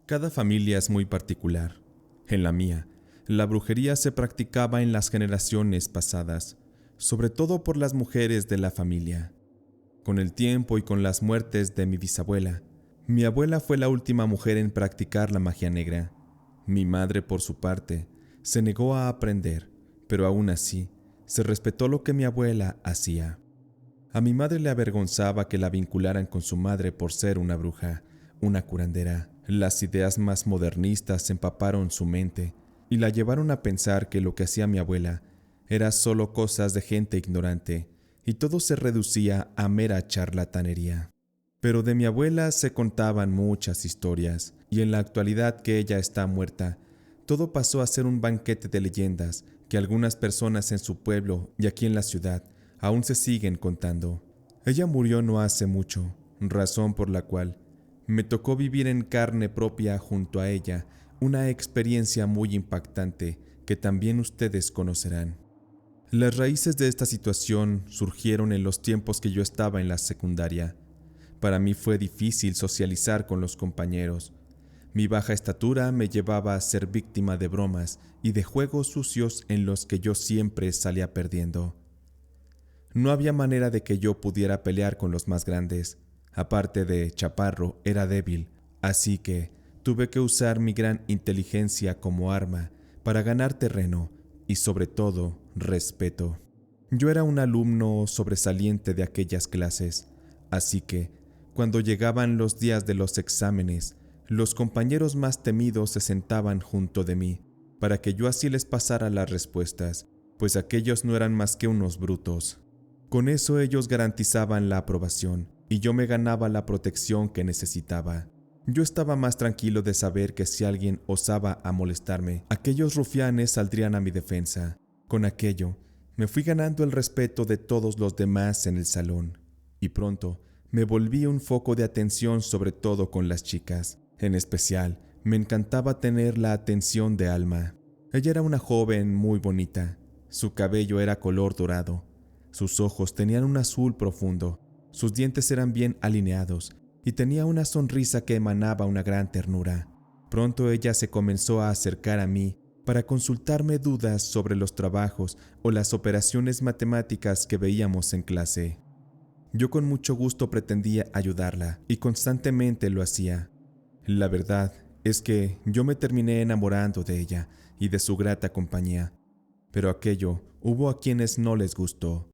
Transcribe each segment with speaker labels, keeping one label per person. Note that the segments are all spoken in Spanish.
Speaker 1: Cada familia es muy particular. En la mía, la brujería se practicaba en las generaciones pasadas, sobre todo por las mujeres de la familia. Con el tiempo y con las muertes de mi bisabuela, mi abuela fue la última mujer en practicar la magia negra. Mi madre, por su parte, se negó a aprender, pero aún así, se respetó lo que mi abuela hacía. A mi madre le avergonzaba que la vincularan con su madre por ser una bruja, una curandera. Las ideas más modernistas empaparon su mente y la llevaron a pensar que lo que hacía mi abuela era solo cosas de gente ignorante y todo se reducía a mera charlatanería. Pero de mi abuela se contaban muchas historias y en la actualidad que ella está muerta, todo pasó a ser un banquete de leyendas que algunas personas en su pueblo y aquí en la ciudad aún se siguen contando. Ella murió no hace mucho, razón por la cual me tocó vivir en carne propia junto a ella una experiencia muy impactante que también ustedes conocerán. Las raíces de esta situación surgieron en los tiempos que yo estaba en la secundaria. Para mí fue difícil socializar con los compañeros. Mi baja estatura me llevaba a ser víctima de bromas y de juegos sucios en los que yo siempre salía perdiendo. No había manera de que yo pudiera pelear con los más grandes. Aparte de chaparro, era débil, así que tuve que usar mi gran inteligencia como arma para ganar terreno y, sobre todo, respeto. Yo era un alumno sobresaliente de aquellas clases, así que, cuando llegaban los días de los exámenes, los compañeros más temidos se sentaban junto de mí, para que yo así les pasara las respuestas, pues aquellos no eran más que unos brutos. Con eso ellos garantizaban la aprobación y yo me ganaba la protección que necesitaba. Yo estaba más tranquilo de saber que si alguien osaba a molestarme, aquellos rufianes saldrían a mi defensa. Con aquello, me fui ganando el respeto de todos los demás en el salón y pronto me volví un foco de atención, sobre todo con las chicas. En especial, me encantaba tener la atención de Alma. Ella era una joven muy bonita. Su cabello era color dorado. Sus ojos tenían un azul profundo, sus dientes eran bien alineados y tenía una sonrisa que emanaba una gran ternura. Pronto ella se comenzó a acercar a mí para consultarme dudas sobre los trabajos o las operaciones matemáticas que veíamos en clase. Yo con mucho gusto pretendía ayudarla y constantemente lo hacía. La verdad es que yo me terminé enamorando de ella y de su grata compañía, pero aquello hubo a quienes no les gustó.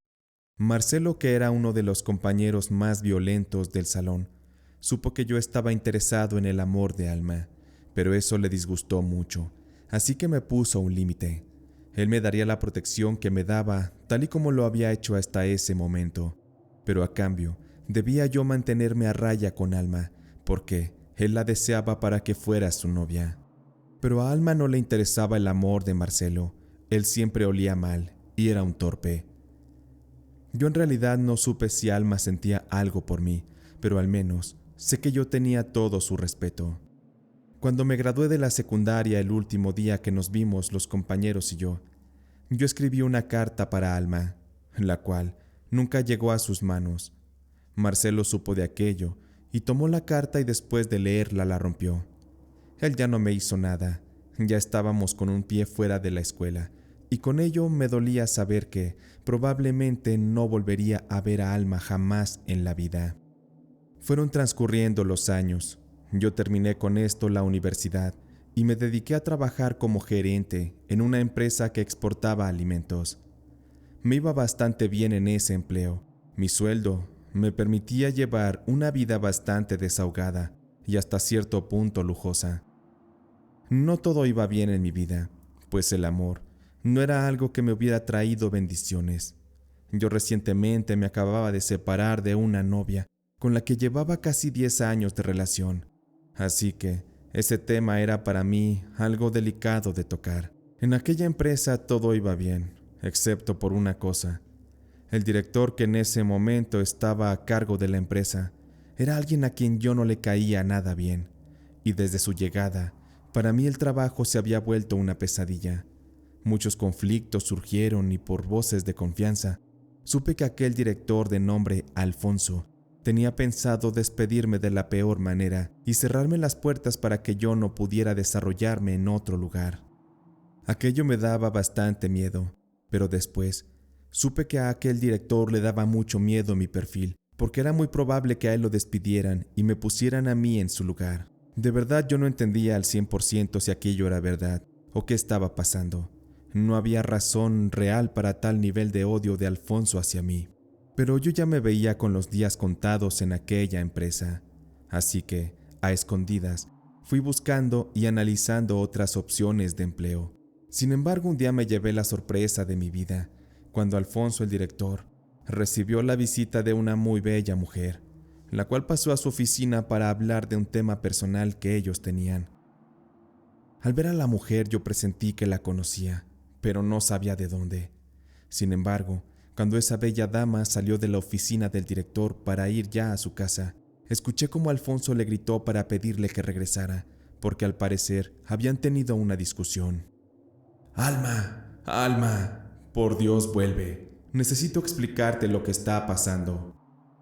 Speaker 1: Marcelo, que era uno de los compañeros más violentos del salón, supo que yo estaba interesado en el amor de Alma, pero eso le disgustó mucho, así que me puso un límite. Él me daría la protección que me daba, tal y como lo había hecho hasta ese momento, pero a cambio, debía yo mantenerme a raya con Alma, porque él la deseaba para que fuera su novia. Pero a Alma no le interesaba el amor de Marcelo, él siempre olía mal y era un torpe. Yo en realidad no supe si Alma sentía algo por mí, pero al menos sé que yo tenía todo su respeto. Cuando me gradué de la secundaria el último día que nos vimos los compañeros y yo escribí una carta para Alma, la cual nunca llegó a sus manos. Marcelo supo de aquello y tomó la carta y después de leerla la rompió. Él ya no me hizo nada, ya estábamos con un pie fuera de la escuela. Y con ello me dolía saber que probablemente no volvería a ver a Alma jamás en la vida. Fueron transcurriendo los años. Yo terminé con esto la universidad y me dediqué a trabajar como gerente en una empresa que exportaba alimentos. Me iba bastante bien en ese empleo. Mi sueldo me permitía llevar una vida bastante desahogada y hasta cierto punto lujosa. No todo iba bien en mi vida, pues el amor no era algo que me hubiera traído bendiciones. Yo recientemente me acababa de separar de una novia con la que llevaba casi 10 años de relación, así que ese tema era para mí algo delicado de tocar. En aquella empresa todo iba bien, excepto por una cosa. El director que en ese momento estaba a cargo de la empresa era alguien a quien yo no le caía nada bien, y desde su llegada, para mí el trabajo se había vuelto una pesadilla. Muchos conflictos surgieron y por voces de confianza, supe que aquel director de nombre Alfonso Tenía pensado despedirme de la peor manera y cerrarme las puertas para que yo no pudiera desarrollarme en otro lugar. Aquello me daba bastante miedo, pero después supe que a aquel director le daba mucho miedo mi perfil, porque era muy probable que a él lo despidieran y me pusieran a mí en su lugar. De verdad yo no entendía al 100% si aquello era verdad o qué estaba pasando. No había razón real para tal nivel de odio de Alfonso hacia mí. Pero yo ya me veía con los días contados en aquella empresa, así que, a escondidas, fui buscando y analizando otras opciones de empleo. Sin embargo, un día me llevé la sorpresa de mi vida, cuando Alfonso, el director, recibió la visita de una muy bella mujer, la cual pasó a su oficina para hablar de un tema personal que ellos tenían. Al ver a la mujer yo presentí que la conocía, pero no sabía de dónde. Sin embargo, cuando esa bella dama salió de la oficina del director para ir ya a su casa, escuché cómo Alfonso le gritó para pedirle que regresara, porque al parecer habían tenido una discusión. «Alma, Alma, por Dios vuelve. Necesito explicarte lo que está pasando».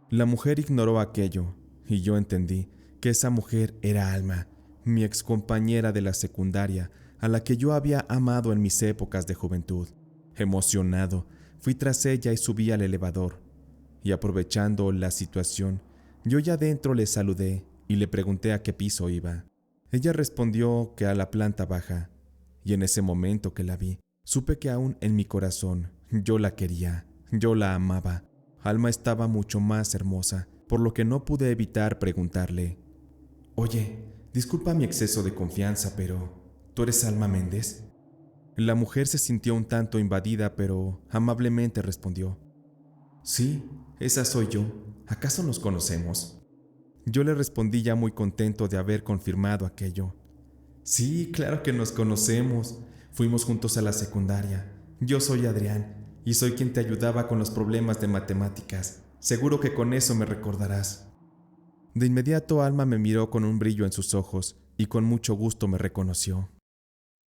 Speaker 1: La mujer ignoró aquello, y yo entendí que esa mujer era Alma, mi excompañera de la secundaria, a la que yo había amado en mis épocas de juventud. Emocionado, fui tras ella y subí al elevador, y aprovechando la situación, yo ya dentro le saludé y le pregunté a qué piso iba. Ella respondió que a la planta baja, y en ese momento que la vi, supe que aún en mi corazón yo la quería, yo la amaba. Alma estaba mucho más hermosa, por lo que no pude evitar preguntarle: «Oye, disculpa mi exceso de confianza, pero ¿tú eres Alma Méndez?». La mujer se sintió un tanto invadida, pero amablemente respondió: «Sí, esa soy yo. ¿Acaso nos conocemos?». Yo le respondí ya muy contento de haber confirmado aquello. «Sí, claro que nos conocemos. Fuimos juntos a la secundaria. Yo soy Adrián, y soy quien te ayudaba con los problemas de matemáticas. Seguro que con eso me recordarás». De inmediato Alma me miró con un brillo en sus ojos y con mucho gusto me reconoció.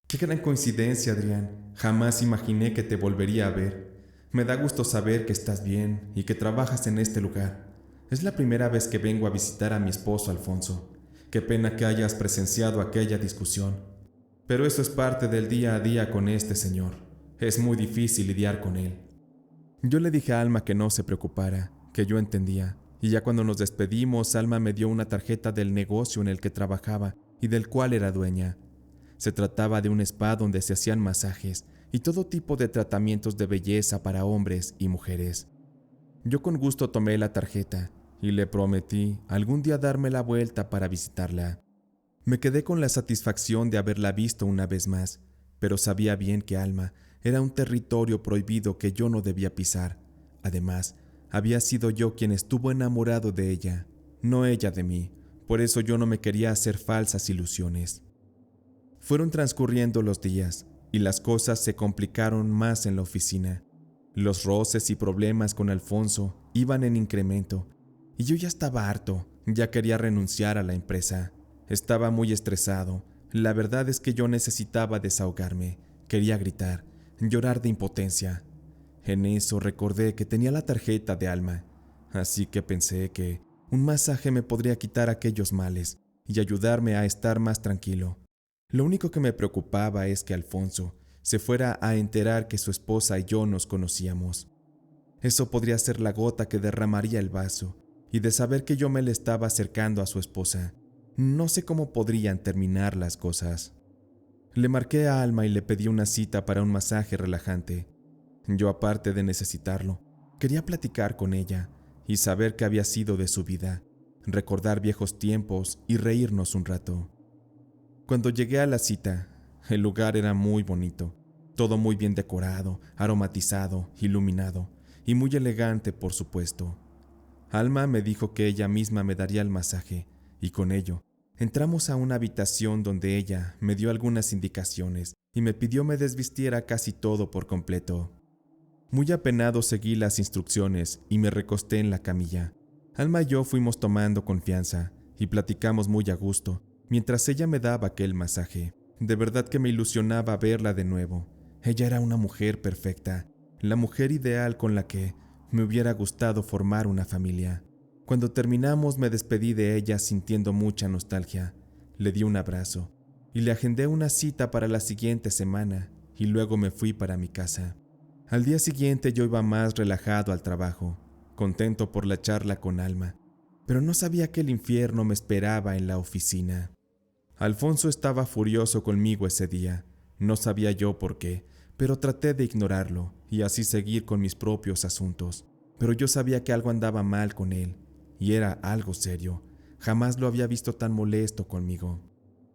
Speaker 1: «Qué gran coincidencia, Adrián. Jamás imaginé que te volvería a ver. Me da gusto saber que estás bien y que trabajas en este lugar. Es la primera vez que vengo a visitar a mi esposo Alfonso. Qué pena que hayas presenciado aquella discusión. Pero eso es parte del día a día con este señor. Es muy difícil lidiar con él». Yo le dije a Alma que no se preocupara, que yo entendía, y ya cuando nos despedimos, Alma me dio una tarjeta del negocio en el que trabajaba y del cual era dueña. Se trataba de un spa donde se hacían masajes y todo tipo de tratamientos de belleza para hombres y mujeres. Yo con gusto tomé la tarjeta y le prometí algún día darme la vuelta para visitarla. Me quedé con la satisfacción de haberla visto una vez más, pero sabía bien que Alma era un territorio prohibido que yo no debía pisar. Además, había sido yo quien estuvo enamorado de ella, no ella de mí. Por eso yo no me quería hacer falsas ilusiones. Fueron transcurriendo los días y las cosas se complicaron más en la oficina. Los roces y problemas con Alfonso iban en incremento y yo ya estaba harto, ya quería renunciar a la empresa. Estaba muy estresado. La verdad es que yo necesitaba desahogarme. Quería gritar, llorar de impotencia. En eso recordé que tenía la tarjeta de Alma, así que pensé que un masaje me podría quitar aquellos males y ayudarme a estar más tranquilo. Lo único que me preocupaba es que Alfonso se fuera a enterar que su esposa y yo nos conocíamos. Eso podría ser la gota que derramaría el vaso, y de saber que yo me le estaba acercando a su esposa, no sé cómo podrían terminar las cosas. Le marqué a Alma y le pedí una cita para un masaje relajante. Yo, aparte de necesitarlo, quería platicar con ella y saber qué había sido de su vida, recordar viejos tiempos y reírnos un rato. Cuando llegué a la cita, el lugar era muy bonito, todo muy bien decorado, aromatizado, iluminado y muy elegante, por supuesto. Alma me dijo que ella misma me daría el masaje y con ello entramos a una habitación donde ella me dio algunas indicaciones y me pidió me desvistiera casi todo por completo. Muy apenado seguí las instrucciones y me recosté en la camilla. Alma y yo fuimos tomando confianza y platicamos muy a gusto mientras ella me daba aquel masaje. De verdad que me ilusionaba verla de nuevo. Ella era una mujer perfecta, la mujer ideal con la que me hubiera gustado formar una familia. Cuando terminamos me despedí de ella sintiendo mucha nostalgia. Le di un abrazo y le agendé una cita para la siguiente semana y luego me fui para mi casa. Al día siguiente yo iba más relajado al trabajo, contento por la charla con Alma, pero no sabía que el infierno me esperaba en la oficina. Alfonso estaba furioso conmigo ese día. No sabía yo por qué, pero traté de ignorarlo y así seguir con mis propios asuntos. Pero yo sabía que algo andaba mal con él, y era algo serio. Jamás lo había visto tan molesto conmigo.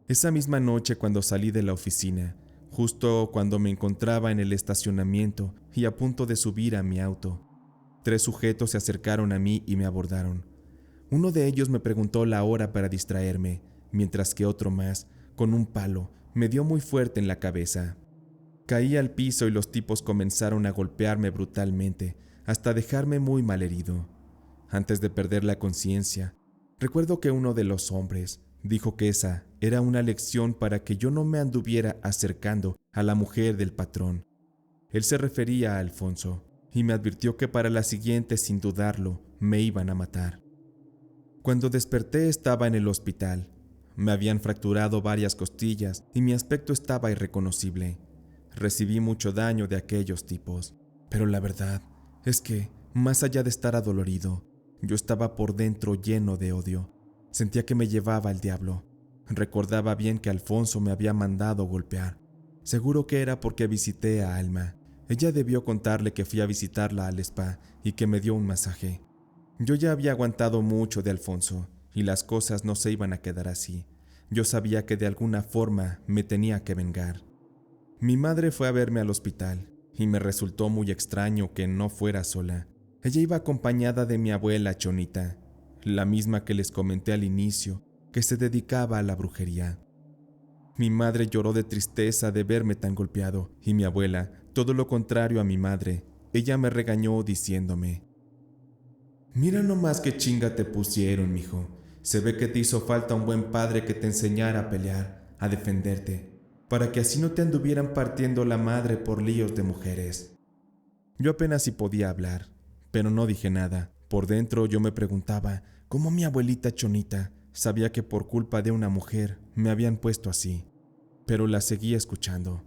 Speaker 1: Esa misma noche, cuando salí de la oficina, justo cuando me encontraba en el estacionamiento y a punto de subir a mi auto, 3 sujetos se acercaron a mí y me abordaron. Uno de ellos me preguntó la hora para distraerme, mientras que otro más, con un palo, me dio muy fuerte en la cabeza. Caí al piso y los tipos comenzaron a golpearme brutalmente, hasta dejarme muy malherido. Antes de perder la conciencia, recuerdo que uno de los hombres dijo que esa era una lección para que yo no me anduviera acercando a la mujer del patrón. Él se refería a Alfonso y me advirtió que para la siguiente, sin dudarlo, me iban a matar. Cuando desperté estaba en el hospital. Me habían fracturado varias costillas y mi aspecto estaba irreconocible. Recibí mucho daño de aquellos tipos, pero la verdad es que, más allá de estar adolorido, yo estaba por dentro lleno de odio. Sentía que me llevaba el diablo. Recordaba bien que Alfonso me había mandado golpear. Seguro que era porque visité a Alma. Ella debió contarle que fui a visitarla al spa y que me dio un masaje. Yo ya había aguantado mucho de Alfonso y las cosas no se iban a quedar así. Yo sabía que de alguna forma me tenía que vengar. Mi madre fue a verme al hospital y me resultó muy extraño que no fuera sola. Ella iba acompañada de mi abuela Chonita, la misma que les comenté al inicio, que se dedicaba a la brujería. Mi madre lloró de tristeza de verme tan golpeado y mi abuela, todo lo contrario a mi madre, ella me regañó diciéndome: «Mira nomás qué chinga te pusieron, mijo. Se ve que te hizo falta un buen padre que te enseñara a pelear, a defenderte, para que así no te anduvieran partiendo la madre por líos de mujeres». Yo apenas si podía hablar, pero no dije nada. Por dentro yo me preguntaba cómo mi abuelita Chonita sabía que por culpa de una mujer me habían puesto así, pero la seguía escuchando.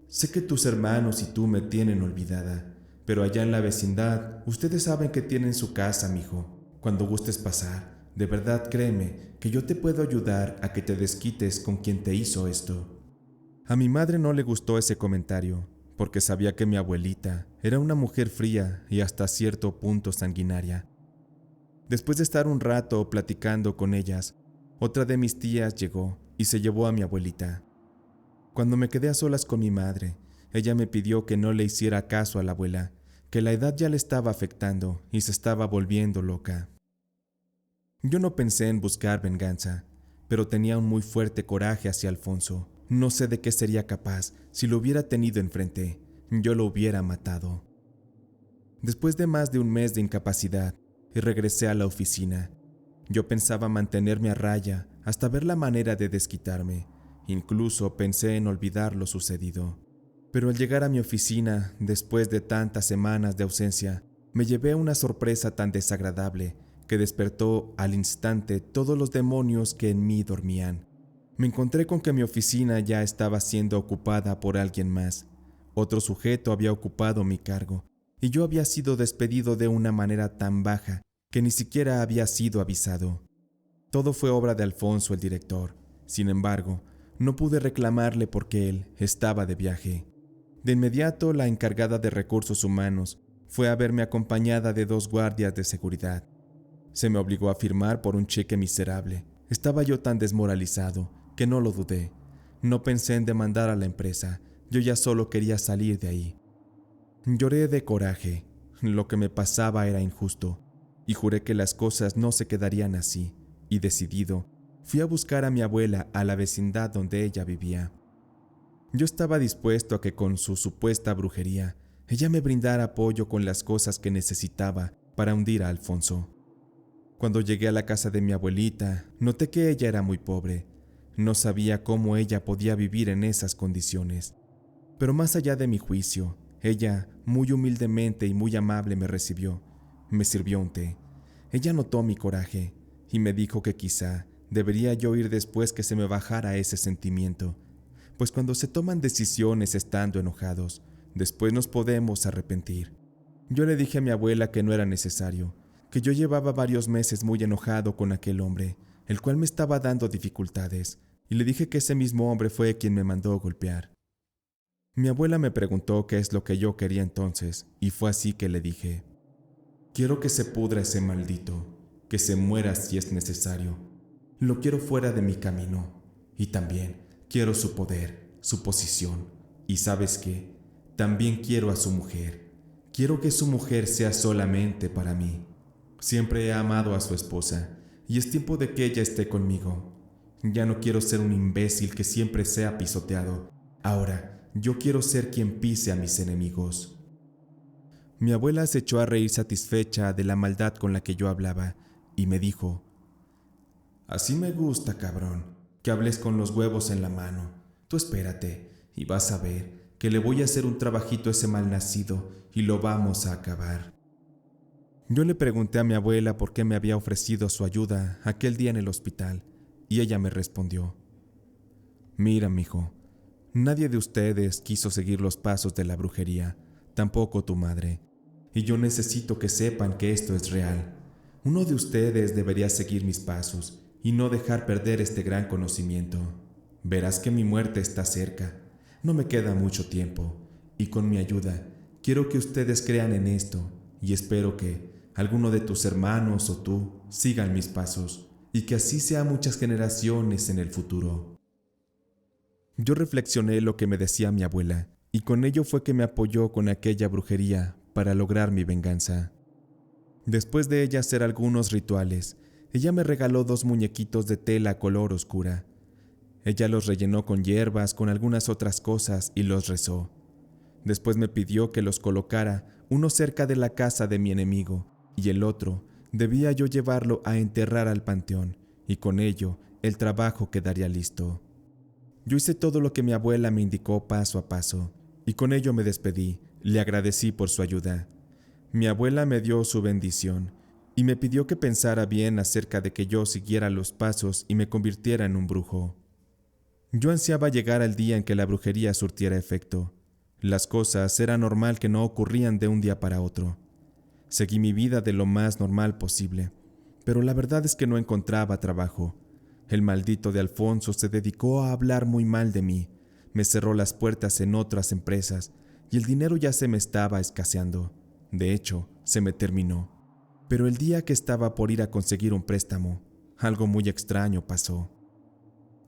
Speaker 1: «Sé que tus hermanos y tú me tienen olvidada, pero allá en la vecindad ustedes saben que tienen su casa, mijo. Cuando gustes pasar, de verdad créeme que yo te puedo ayudar a que te desquites con quien te hizo esto». A mi madre no le gustó ese comentario, porque sabía que mi abuelita era una mujer fría y hasta cierto punto sanguinaria. Después de estar un rato platicando con ellas, otra de mis tías llegó y se llevó a mi abuelita. Cuando me quedé a solas con mi madre, ella me pidió que no le hiciera caso a la abuela, que la edad ya le estaba afectando y se estaba volviendo loca. Yo no pensé en buscar venganza, pero tenía un muy fuerte coraje hacia Alfonso. No sé de qué sería capaz si lo hubiera tenido enfrente. Yo lo hubiera matado. Después de más de un mes de incapacidad, regresé a la oficina. Yo pensaba mantenerme a raya hasta ver la manera de desquitarme. Incluso pensé en olvidar lo sucedido. Pero al llegar a mi oficina, después de tantas semanas de ausencia, me llevé una sorpresa tan desagradable que despertó al instante todos los demonios que en mí dormían. Me encontré con que mi oficina ya estaba siendo ocupada por alguien más. Otro sujeto había ocupado mi cargo, y yo había sido despedido de una manera tan baja que ni siquiera había sido avisado. Todo fue obra de Alfonso, el director. Sin embargo, no pude reclamarle porque él estaba de viaje. De inmediato, la encargada de recursos humanos fue a verme acompañada de 2 guardias de seguridad. Se me obligó a firmar por un cheque miserable. Estaba yo tan desmoralizado que no lo dudé. No pensé en demandar a la empresa. Yo ya solo quería salir de ahí. Lloré de coraje. Lo que me pasaba era injusto, y juré que las cosas no se quedarían así, y decidido, fui a buscar a mi abuela a la vecindad donde ella vivía. Yo estaba dispuesto a que con su supuesta brujería, ella me brindara apoyo con las cosas que necesitaba para hundir a Alfonso. Cuando llegué a la casa de mi abuelita, noté que ella era muy pobre. No sabía cómo ella podía vivir en esas condiciones. Pero más allá de mi juicio, ella muy humildemente y muy amable me recibió. Me sirvió un té. ella notó mi coraje y me dijo que quizá debería yo ir después que se me bajara ese sentimiento, pues cuando se toman decisiones estando enojados, después nos podemos arrepentir. Yo le dije a mi abuela que no era necesario, que yo llevaba varios meses muy enojado con aquel hombre, el cual me estaba dando dificultades, y le dije que ese mismo hombre fue quien me mandó golpear. Mi abuela me preguntó qué es lo que yo quería entonces, y fue así que le dije: quiero que se pudra ese maldito, que se muera si es necesario. Lo quiero fuera de mi camino, y también quiero su poder, su posición, y ¿sabes qué? También quiero a su mujer. Quiero que su mujer sea solamente para mí. Siempre he amado a su esposa, y es tiempo de que ella esté conmigo. Ya no quiero ser un imbécil que siempre sea pisoteado. Ahora, yo quiero ser quien pise a mis enemigos. Mi abuela se echó a reír satisfecha de la maldad con la que yo hablaba, y me dijo: así me gusta, cabrón, que hables con los huevos en la mano. Tú espérate, y vas a ver que le voy a hacer un trabajito a ese malnacido y lo vamos a acabar. Yo le pregunté a mi abuela por qué me había ofrecido su ayuda aquel día en el hospital, y ella me respondió: mira, mijo, nadie de ustedes quiso seguir los pasos de la brujería, tampoco tu madre, y yo necesito que sepan que esto es real. Uno de ustedes debería seguir mis pasos y no dejar perder este gran conocimiento. Verás que mi muerte está cerca, no me queda mucho tiempo, y con mi ayuda quiero que ustedes crean en esto, y espero que alguno de tus hermanos o tú sigan mis pasos, y que así sea muchas generaciones en el futuro. Yo reflexioné lo que me decía mi abuela, y con ello fue que me apoyó con aquella brujería para lograr mi venganza. Después de ella hacer algunos rituales, ella me regaló 2 muñequitos de tela color oscura. Ella los rellenó con hierbas, con algunas otras cosas, y los rezó. Después me pidió que los colocara, uno cerca de la casa de mi enemigo, y el otro debía yo llevarlo a enterrar al panteón, y con ello el trabajo quedaría listo. Yo hice todo lo que mi abuela me indicó paso a paso, y con ello me despedí, le agradecí por su ayuda. Mi abuela me dio su bendición, y me pidió que pensara bien acerca de que yo siguiera los pasos y me convirtiera en un brujo. Yo ansiaba llegar al día en que la brujería surtiera efecto. Las cosas era normal que no ocurrían de un día para otro. Seguí mi vida de lo más normal posible, pero la verdad es que no encontraba trabajo. El maldito de Alfonso se dedicó a hablar muy mal de mí, me cerró las puertas en otras empresas y el dinero ya se me estaba escaseando. De hecho, se me terminó. Pero el día que estaba por ir a conseguir un préstamo, algo muy extraño pasó.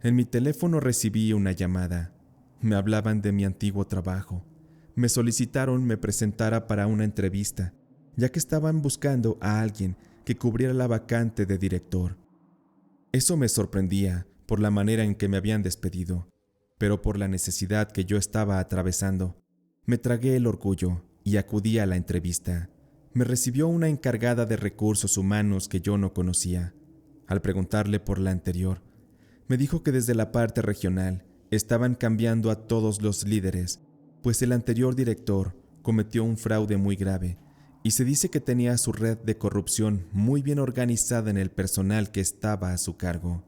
Speaker 1: En mi teléfono recibí una llamada. Me hablaban de mi antiguo trabajo. Me solicitaron me presentara para una entrevista, ya que estaban buscando a alguien que cubriera la vacante de director. Eso me sorprendía por la manera en que me habían despedido, pero por la necesidad que yo estaba atravesando, me tragué el orgullo y acudí a la entrevista. Me recibió una encargada de recursos humanos que yo no conocía. Al preguntarle por la anterior, me dijo que desde la parte regional estaban cambiando a todos los líderes, pues el anterior director cometió un fraude muy grave y se dice que tenía su red de corrupción muy bien organizada en el personal que estaba a su cargo.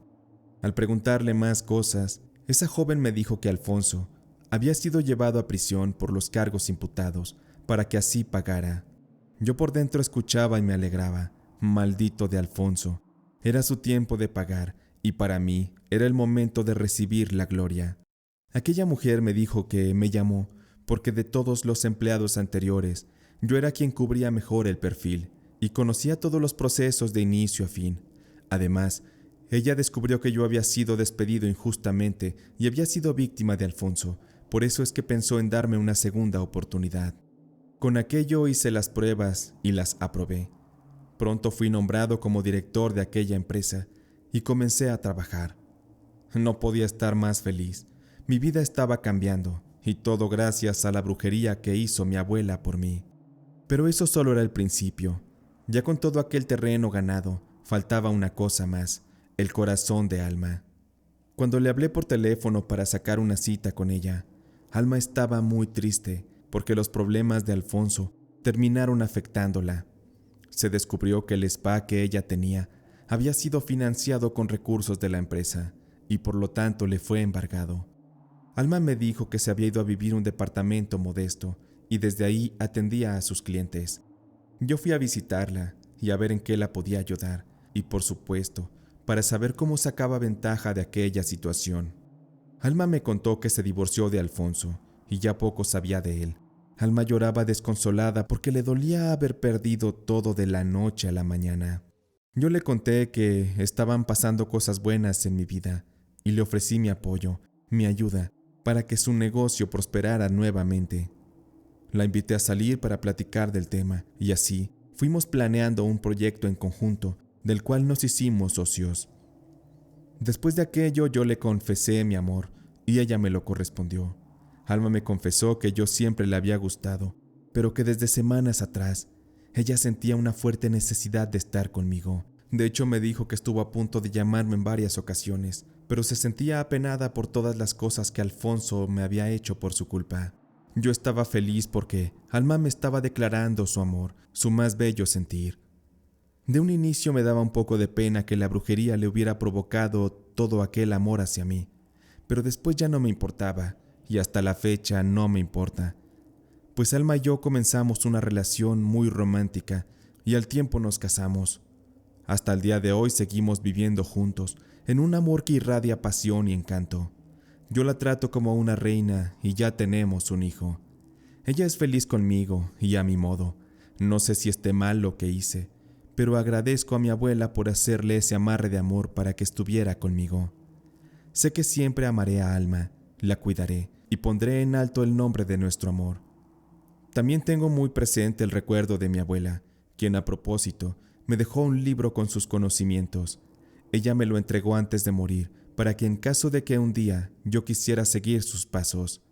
Speaker 1: Al preguntarle más cosas, esa joven me dijo que Alfonso había sido llevado a prisión por los cargos imputados para que así pagara. Yo por dentro escuchaba y me alegraba. Maldito de Alfonso. Era su tiempo de pagar y para mí era el momento de recibir la gloria. Aquella mujer me dijo que me llamó porque de todos los empleados anteriores, yo era quien cubría mejor el perfil y conocía todos los procesos de inicio a fin. Además, ella descubrió que yo había sido despedido injustamente y había sido víctima de Alfonso, por eso es que pensó en darme una segunda oportunidad. Con aquello hice las pruebas y las aprobé. Pronto fui nombrado como director de aquella empresa y comencé a trabajar. No podía estar más feliz. Mi vida estaba cambiando y todo gracias a la brujería que hizo mi abuela por mí. Pero eso solo era el principio. Ya con todo aquel terreno ganado, faltaba una cosa más, el corazón de Alma. Cuando le hablé por teléfono para sacar una cita con ella, Alma estaba muy triste porque los problemas de Alfonso terminaron afectándola. Se descubrió que el spa que ella tenía había sido financiado con recursos de la empresa y por lo tanto le fue embargado. Alma me dijo que se había ido a vivir a un departamento modesto y desde ahí atendía a sus clientes. Yo fui a visitarla y a ver en qué la podía ayudar y, por supuesto, para saber cómo sacaba ventaja de aquella situación. Alma me contó que se divorció de Alfonso y ya poco sabía de él. Alma lloraba desconsolada porque le dolía haber perdido todo de la noche a la mañana. Yo le conté que estaban pasando cosas buenas en mi vida y le ofrecí mi apoyo, mi ayuda, para que su negocio prosperara nuevamente. La invité a salir para platicar del tema y así fuimos planeando un proyecto en conjunto del cual nos hicimos socios. Después de aquello yo le confesé mi amor y ella me lo correspondió. Alma me confesó que yo siempre le había gustado, pero que desde semanas atrás ella sentía una fuerte necesidad de estar conmigo. De hecho me dijo que estuvo a punto de llamarme en varias ocasiones, pero se sentía apenada por todas las cosas que Alfonso me había hecho por su culpa. Yo estaba feliz porque Alma me estaba declarando su amor, su más bello sentir. De un inicio me daba un poco de pena que la brujería le hubiera provocado todo aquel amor hacia mí, pero después ya no me importaba, y hasta la fecha no me importa, pues Alma y yo comenzamos una relación muy romántica y al tiempo nos casamos. Hasta el día de hoy seguimos viviendo juntos, en un amor que irradia pasión y encanto. Yo la trato como una reina y ya tenemos un hijo. Ella es feliz conmigo y a mi modo. No sé si esté mal lo que hice, pero agradezco a mi abuela por hacerle ese amarre de amor para que estuviera conmigo. Sé que siempre amaré a Alma, la cuidaré y pondré en alto el nombre de nuestro amor. También tengo muy presente el recuerdo de mi abuela, quien a propósito me dejó un libro con sus conocimientos. Ella me lo entregó antes de morir, para que en caso de que un día yo quisiera seguir sus pasos.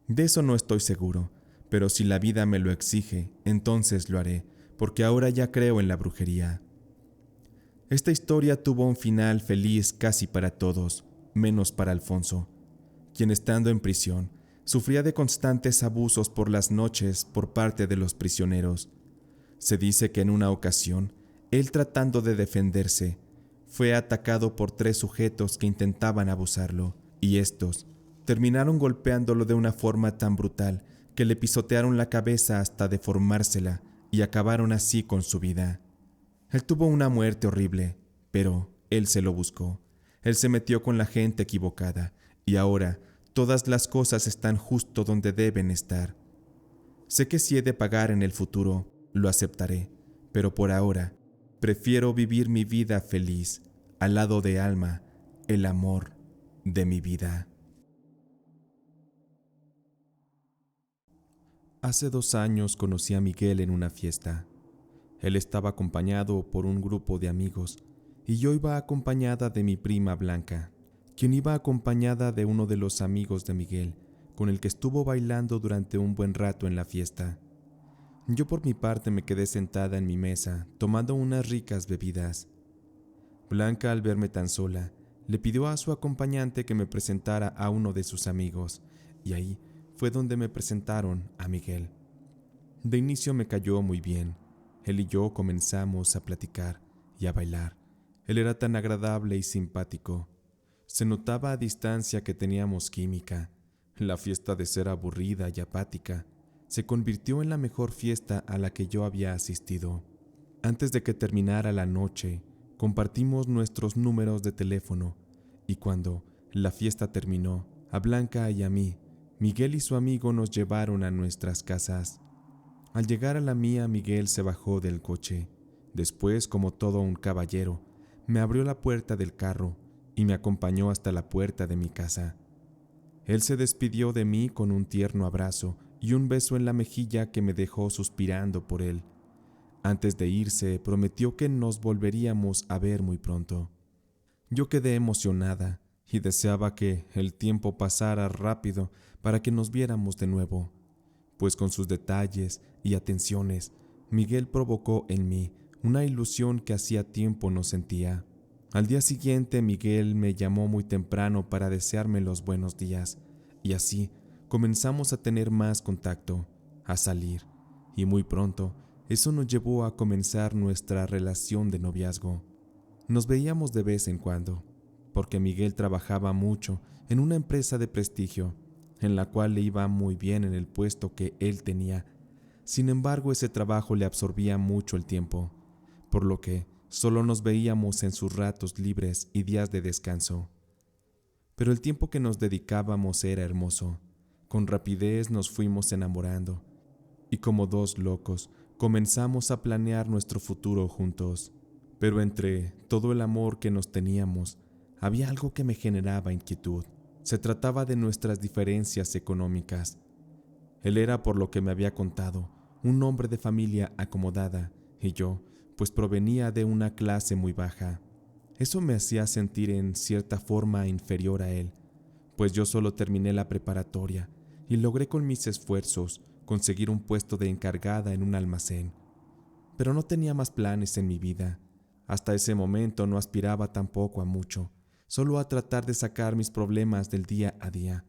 Speaker 1: De eso no estoy seguro, pero si la vida me lo exige, entonces lo haré, porque ahora ya creo en la brujería. Esta historia tuvo un final feliz casi para todos, menos para Alfonso, quien estando en prisión, sufría de constantes abusos por las noches por parte de los prisioneros. Se dice que en una ocasión, él tratando de defenderse, fue atacado por 3 sujetos que intentaban abusarlo, y estos terminaron golpeándolo de una forma tan brutal que le pisotearon la cabeza hasta deformársela y acabaron así con su vida. Él tuvo una muerte horrible, pero él se lo buscó. Él se metió con la gente equivocada y ahora todas las cosas están justo donde deben estar. Sé que si he de pagar en el futuro, lo aceptaré, pero por ahora prefiero vivir mi vida feliz al lado de Alma, el amor de mi vida. Hace 2 años conocí a Miguel en una fiesta. Él estaba acompañado por un grupo de amigos y yo iba acompañada de mi prima Blanca, quien iba acompañada de uno de los amigos de Miguel, con el que estuvo bailando durante un buen rato en la fiesta. Yo por mi parte me quedé sentada en mi mesa, tomando unas ricas bebidas. Blanca, al verme tan sola, le pidió a su acompañante que me presentara a uno de sus amigos, y ahí fue donde me presentaron a Miguel. De inicio me cayó muy bien. Él y yo comenzamos a platicar y a bailar. Él era tan agradable y simpático. Se notaba a distancia que teníamos química. La fiesta, de ser aburrida y apática, se convirtió en la mejor fiesta a la que yo había asistido. Antes de que terminara la noche, compartimos nuestros números de teléfono y cuando la fiesta terminó, a Blanca y a mí, Miguel y su amigo nos llevaron a nuestras casas. Al llegar a la mía, Miguel se bajó del coche. Después, como todo un caballero, me abrió la puerta del carro y me acompañó hasta la puerta de mi casa. Él se despidió de mí con un tierno abrazo y un beso en la mejilla que me dejó suspirando por él. Antes de irse, prometió que nos volveríamos a ver muy pronto. Yo quedé emocionada y deseaba que el tiempo pasara rápido para que nos viéramos de nuevo, pues con sus detalles y atenciones, Miguel provocó en mí una ilusión que hacía tiempo no sentía. Al día siguiente, Miguel me llamó muy temprano para desearme los buenos días, y así comenzamos a tener más contacto, a salir, y muy pronto Eso nos llevó a comenzar nuestra relación de noviazgo. Nos veíamos de vez en cuando, porque Miguel trabajaba mucho en una empresa de prestigio, en la cual le iba muy bien en el puesto que él tenía. Sin embargo, ese trabajo le absorbía mucho el tiempo, por lo que solo nos veíamos en sus ratos libres y días de descanso. Pero el tiempo que nos dedicábamos era hermoso. Con rapidez nos fuimos enamorando, y como dos locos comenzamos a planear nuestro futuro juntos. Pero entre todo el amor que nos teníamos, había algo que me generaba inquietud. Se trataba de nuestras diferencias económicas. Él era, por lo que me había contado, un hombre de familia acomodada, y yo, pues provenía de una clase muy baja. Eso me hacía sentir en cierta forma inferior a él, pues yo solo terminé la preparatoria y logré con mis esfuerzos conseguir un puesto de encargada en un almacén. Pero no tenía más planes en mi vida. Hasta ese momento no aspiraba tampoco a mucho, solo a tratar de sacar mis problemas del día a día.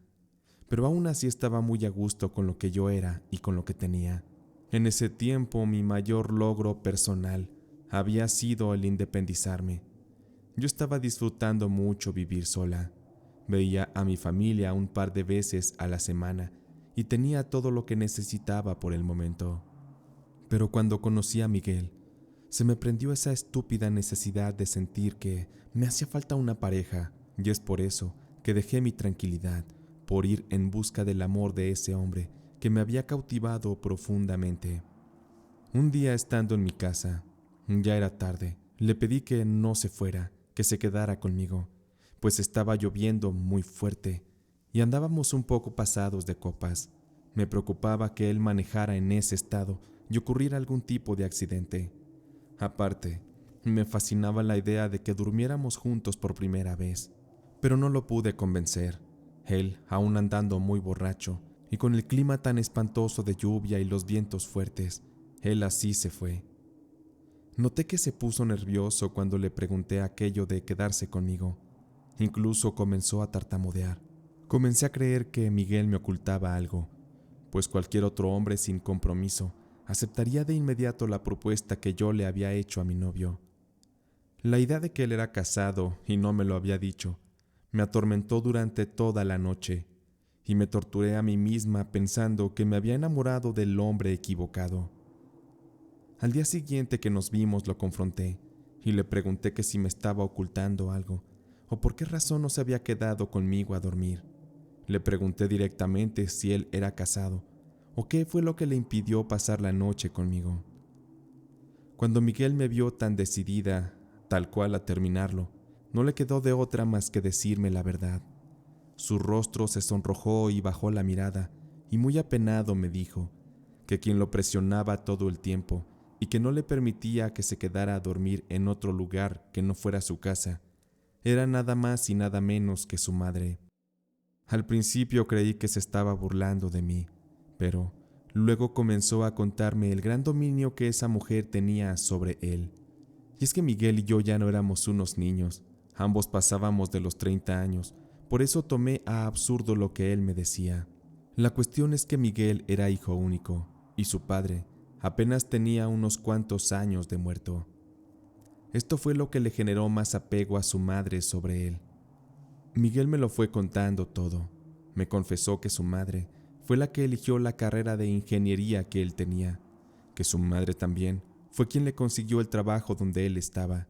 Speaker 1: Pero aún así estaba muy a gusto con lo que yo era y con lo que tenía. En ese tiempo mi mayor logro personal había sido el independizarme. Yo estaba disfrutando mucho vivir sola. Veía a mi familia un par de veces a la semana y tenía todo lo que necesitaba por el momento. Pero cuando conocí a Miguel, se me prendió esa estúpida necesidad de sentir que me hacía falta una pareja, y es por eso que dejé mi tranquilidad por ir en busca del amor de ese hombre que me había cautivado profundamente. Un día, estando en mi casa, ya era tarde, le pedí que no se fuera, que se quedara conmigo, pues estaba lloviendo muy fuerte y andábamos un poco pasados de copas. Me preocupaba que él manejara en ese estado y ocurriera algún tipo de accidente. Aparte, me fascinaba la idea de que durmiéramos juntos por primera vez, pero no lo pude convencer. Él, aún andando muy borracho y con el clima tan espantoso de lluvia y los vientos fuertes, él así se fue. Noté que se puso nervioso cuando le pregunté aquello de quedarse conmigo. Incluso comenzó a tartamudear. Comencé a creer que Miguel me ocultaba algo, pues cualquier otro hombre sin compromiso aceptaría de inmediato la propuesta que yo le había hecho a mi novio. La idea de que él era casado y no me lo había dicho me atormentó durante toda la noche y me torturé a mí misma pensando que me había enamorado del hombre equivocado. Al día siguiente que nos vimos lo confronté y le pregunté que si me estaba ocultando algo o por qué razón no se había quedado conmigo a dormir. Le pregunté directamente si él era casado o qué fue lo que le impidió pasar la noche conmigo. Cuando Miguel me vio tan decidida, tal cual a terminarlo, no le quedó de otra más que decirme la verdad. Su rostro se sonrojó y bajó la mirada, y muy apenado me dijo que quien lo presionaba todo el tiempo y que no le permitía que se quedara a dormir en otro lugar que no fuera su casa, era nada más y nada menos que su madre. Al principio creí que se estaba burlando de mí, pero luego comenzó a contarme el gran dominio que esa mujer tenía sobre él. Y es que Miguel y yo ya no éramos unos niños, ambos pasábamos de los 30 años, por eso tomé a absurdo lo que él me decía. La cuestión es que Miguel era hijo único, y su padre apenas tenía unos cuantos años de muerto. Esto fue lo que le generó más apego a su madre sobre él. Miguel me lo fue contando todo. Me confesó que su madre fue la que eligió la carrera de ingeniería que él tenía, que su madre también fue quien le consiguió el trabajo donde él estaba,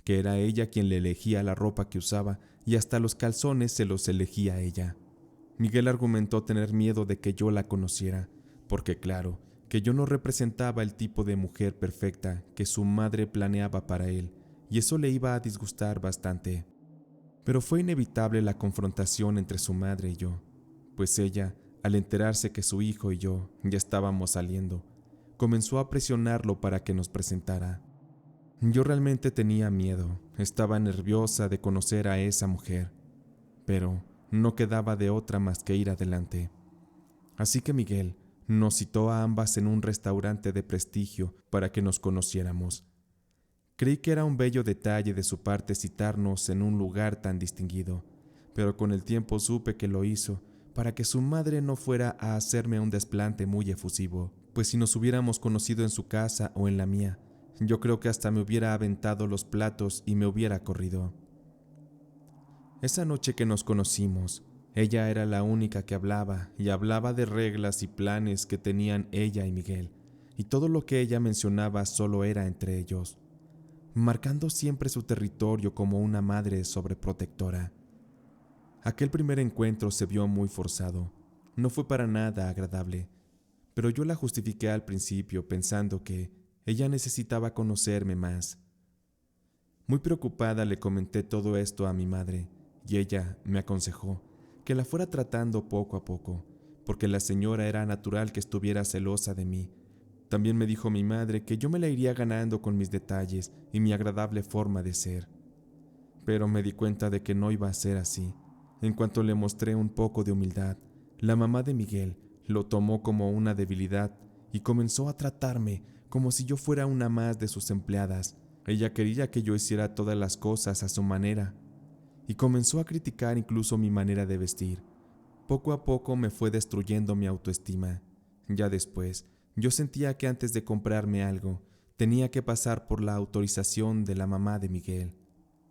Speaker 1: que era ella quien le elegía la ropa que usaba y hasta los calzones se los elegía ella. Miguel argumentó tener miedo de que yo la conociera, porque claro, que yo no representaba el tipo de mujer perfecta que su madre planeaba para él, y eso le iba a disgustar bastante. Pero fue inevitable la confrontación entre su madre y yo, pues ella, al enterarse que su hijo y yo ya estábamos saliendo, comenzó a presionarlo para que nos presentara. Yo realmente tenía miedo, estaba nerviosa de conocer a esa mujer, pero no quedaba de otra más que ir adelante. Así que Miguel nos citó a ambas en un restaurante de prestigio para que nos conociéramos. Creí que era un bello detalle de su parte citarnos en un lugar tan distinguido, pero con el tiempo supe que lo hizo para que su madre no fuera a hacerme un desplante muy efusivo. pues si nos hubiéramos conocido en su casa o en la mía, yo creo que hasta me hubiera aventado los platos y me hubiera corrido. Esa noche que nos conocimos, ella era la única que hablaba y hablaba de reglas y planes que tenían ella y Miguel, y todo lo que ella mencionaba solo era entre ellos, marcando siempre su territorio como una madre sobreprotectora. Aquel primer encuentro se vio muy forzado, no fue para nada agradable, pero yo la justifiqué al principio pensando que ella necesitaba conocerme más. Muy preocupada le comenté todo esto a mi madre y ella me aconsejó que la fuera tratando poco a poco, porque la señora era natural que estuviera celosa de mí. También me dijo mi madre que yo me la iría ganando con mis detalles y mi agradable forma de ser. Pero me di cuenta de que no iba a ser así. En cuanto le mostré un poco de humildad, la mamá de Miguel lo tomó como una debilidad y comenzó a tratarme como si yo fuera una más de sus empleadas. Ella quería que yo hiciera todas las cosas a su manera y comenzó a criticar incluso mi manera de vestir. Poco a poco me fue destruyendo mi autoestima. Ya después, yo sentía que antes de comprarme algo, tenía que pasar por la autorización de la mamá de Miguel.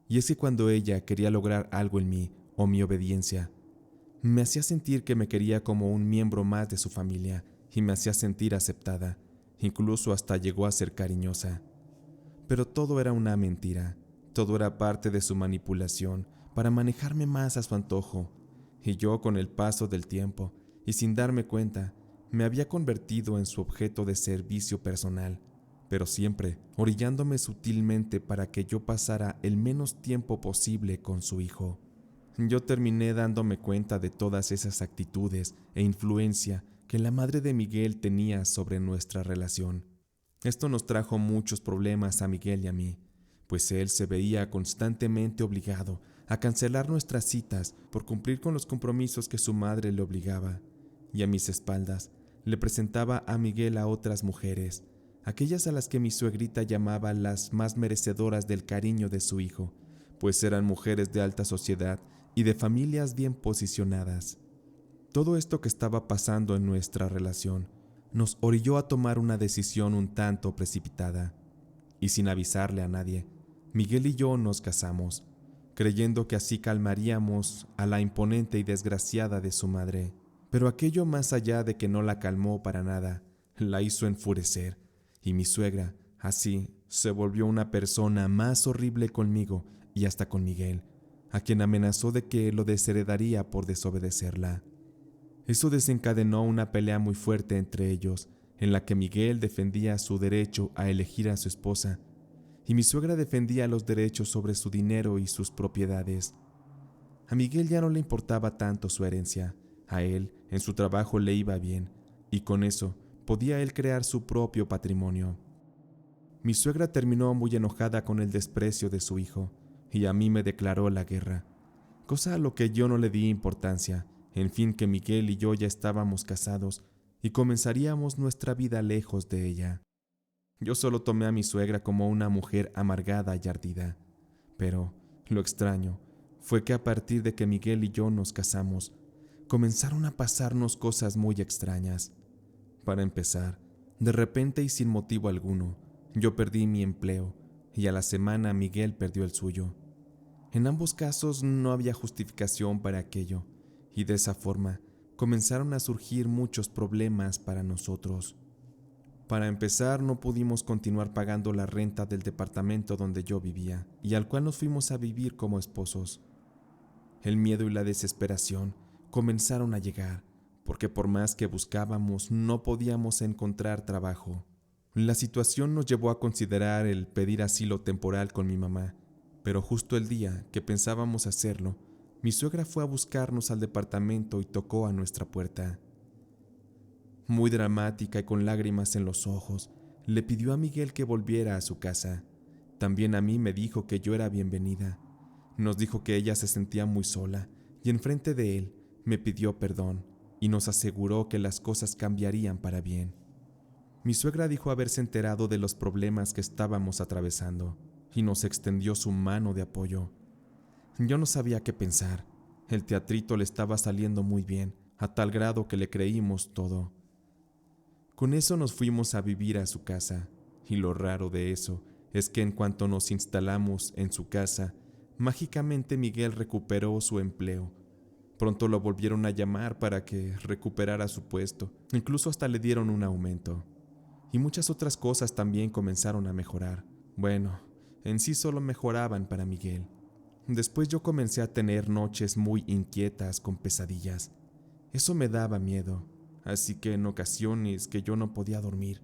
Speaker 1: Y es que cuando ella quería lograr algo en mí, o mi obediencia, me hacía sentir que me quería como un miembro más de su familia y me hacía sentir aceptada, incluso hasta llegó a ser cariñosa. Pero todo era una mentira, todo era parte de su manipulación para manejarme más a su antojo, y yo con el paso del tiempo, y sin darme cuenta, me había convertido en su objeto de servicio personal, pero siempre orillándome sutilmente para que yo pasara el menos tiempo posible con su hijo. Yo terminé dándome cuenta de todas esas actitudes e influencia que la madre de Miguel tenía sobre nuestra relación. Esto nos trajo muchos problemas a Miguel y a mí, pues él se veía constantemente obligado a cancelar nuestras citas por cumplir con los compromisos que su madre le obligaba, y a mis espaldas le presentaba a Miguel a otras mujeres, aquellas a las que mi suegrita llamaba las más merecedoras del cariño de su hijo, pues eran mujeres de alta sociedad y de familias bien posicionadas. Todo esto que estaba pasando en nuestra relación nos orilló a tomar una decisión un tanto precipitada, y sin avisarle a nadie, Miguel y yo nos casamos, creyendo que así calmaríamos a la imponente y desgraciada de su madre. Pero aquello, más allá de que no la calmó para nada, la hizo enfurecer, y mi suegra, así, se volvió una persona más horrible conmigo y hasta con Miguel, a quien amenazó de que lo desheredaría por desobedecerla. Eso desencadenó una pelea muy fuerte entre ellos, en la que Miguel defendía su derecho a elegir a su esposa, y mi suegra defendía los derechos sobre su dinero y sus propiedades. A Miguel ya no le importaba tanto su herencia, a él en su trabajo le iba bien, y con eso podía él crear su propio patrimonio. Mi suegra terminó muy enojada con el desprecio de su hijo, y a mí me declaró la guerra, cosa a lo que yo no le di importancia. En fin, que Miguel y yo ya estábamos casados y comenzaríamos nuestra vida lejos de ella. Yo solo tomé a mi suegra como una mujer amargada y ardida, pero lo extraño fue que a partir de que Miguel y yo nos casamos, comenzaron a pasarnos cosas muy extrañas. Para empezar, de repente y sin motivo alguno, yo perdí mi empleo y a la semana Miguel perdió el suyo. En ambos casos no había justificación para aquello, y de esa forma comenzaron a surgir muchos problemas para nosotros. Para empezar, no pudimos continuar pagando la renta del departamento donde yo vivía y al cual nos fuimos a vivir como esposos. El miedo y la desesperación comenzaron a llegar, porque por más que buscábamos no podíamos encontrar trabajo. La situación nos llevó a considerar el pedir asilo temporal con mi mamá, pero justo el día que pensábamos hacerlo, mi suegra fue a buscarnos al departamento y tocó a nuestra puerta. Muy dramática y con lágrimas en los ojos, le pidió a Miguel que volviera a su casa. También a mí me dijo que yo era bienvenida. Nos dijo que ella se sentía muy sola y enfrente de él me pidió perdón y nos aseguró que las cosas cambiarían para bien. Mi suegra dijo haberse enterado de los problemas que estábamos atravesando y nos extendió su mano de apoyo. Yo no sabía qué pensar. El teatrito le estaba saliendo muy bien, a tal grado que le creímos todo. Con eso nos fuimos a vivir a su casa, y lo raro de eso es que en cuanto nos instalamos en su casa, mágicamente Miguel recuperó su empleo. Pronto lo volvieron a llamar para que recuperara su puesto, incluso hasta le dieron un aumento. Y muchas otras cosas también comenzaron a mejorar. Bueno, en sí solo mejoraban para Miguel. Después yo comencé a tener noches muy inquietas con pesadillas. Eso me daba miedo, así que en ocasiones que yo no podía dormir,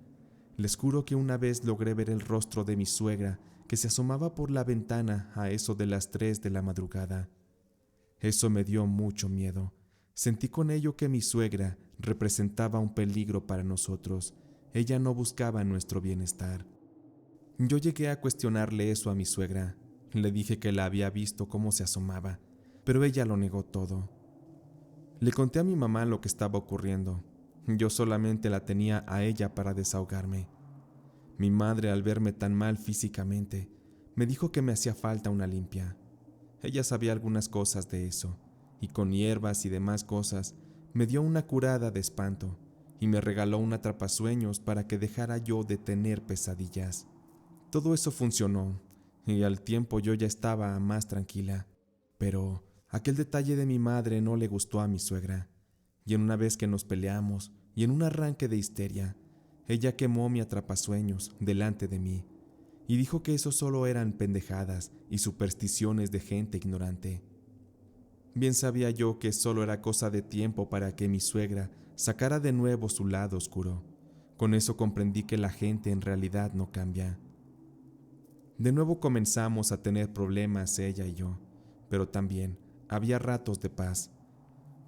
Speaker 1: les juro que una vez logré ver el rostro de mi suegra que se asomaba por la ventana a eso de las 3 de la madrugada. Eso me dio mucho miedo. Sentí con ello que mi suegra representaba un peligro para nosotros. Ella no buscaba nuestro bienestar. Yo llegué a cuestionarle eso a mi suegra. Le dije que la había visto cómo se asomaba, pero ella lo negó todo. Le conté a mi mamá lo que estaba ocurriendo. Yo solamente la tenía a ella para desahogarme. Mi madre, al verme tan mal físicamente, me dijo que me hacía falta una limpia. Ella sabía algunas cosas de eso, y con hierbas y demás cosas me dio una curada de espanto y me regaló un atrapasueños para que dejara yo de tener pesadillas. Todo eso funcionó, y al tiempo yo ya estaba más tranquila, pero aquel detalle de mi madre no le gustó a mi suegra, y en una vez que nos peleamos, y en un arranque de histeria, ella quemó mi atrapasueños delante de mí, y dijo que eso solo eran pendejadas y supersticiones de gente ignorante. Bien sabía yo que solo era cosa de tiempo para que mi suegra sacara de nuevo su lado oscuro. Con eso comprendí que la gente en realidad no cambia. De nuevo comenzamos a tener problemas ella y yo, pero también había ratos de paz.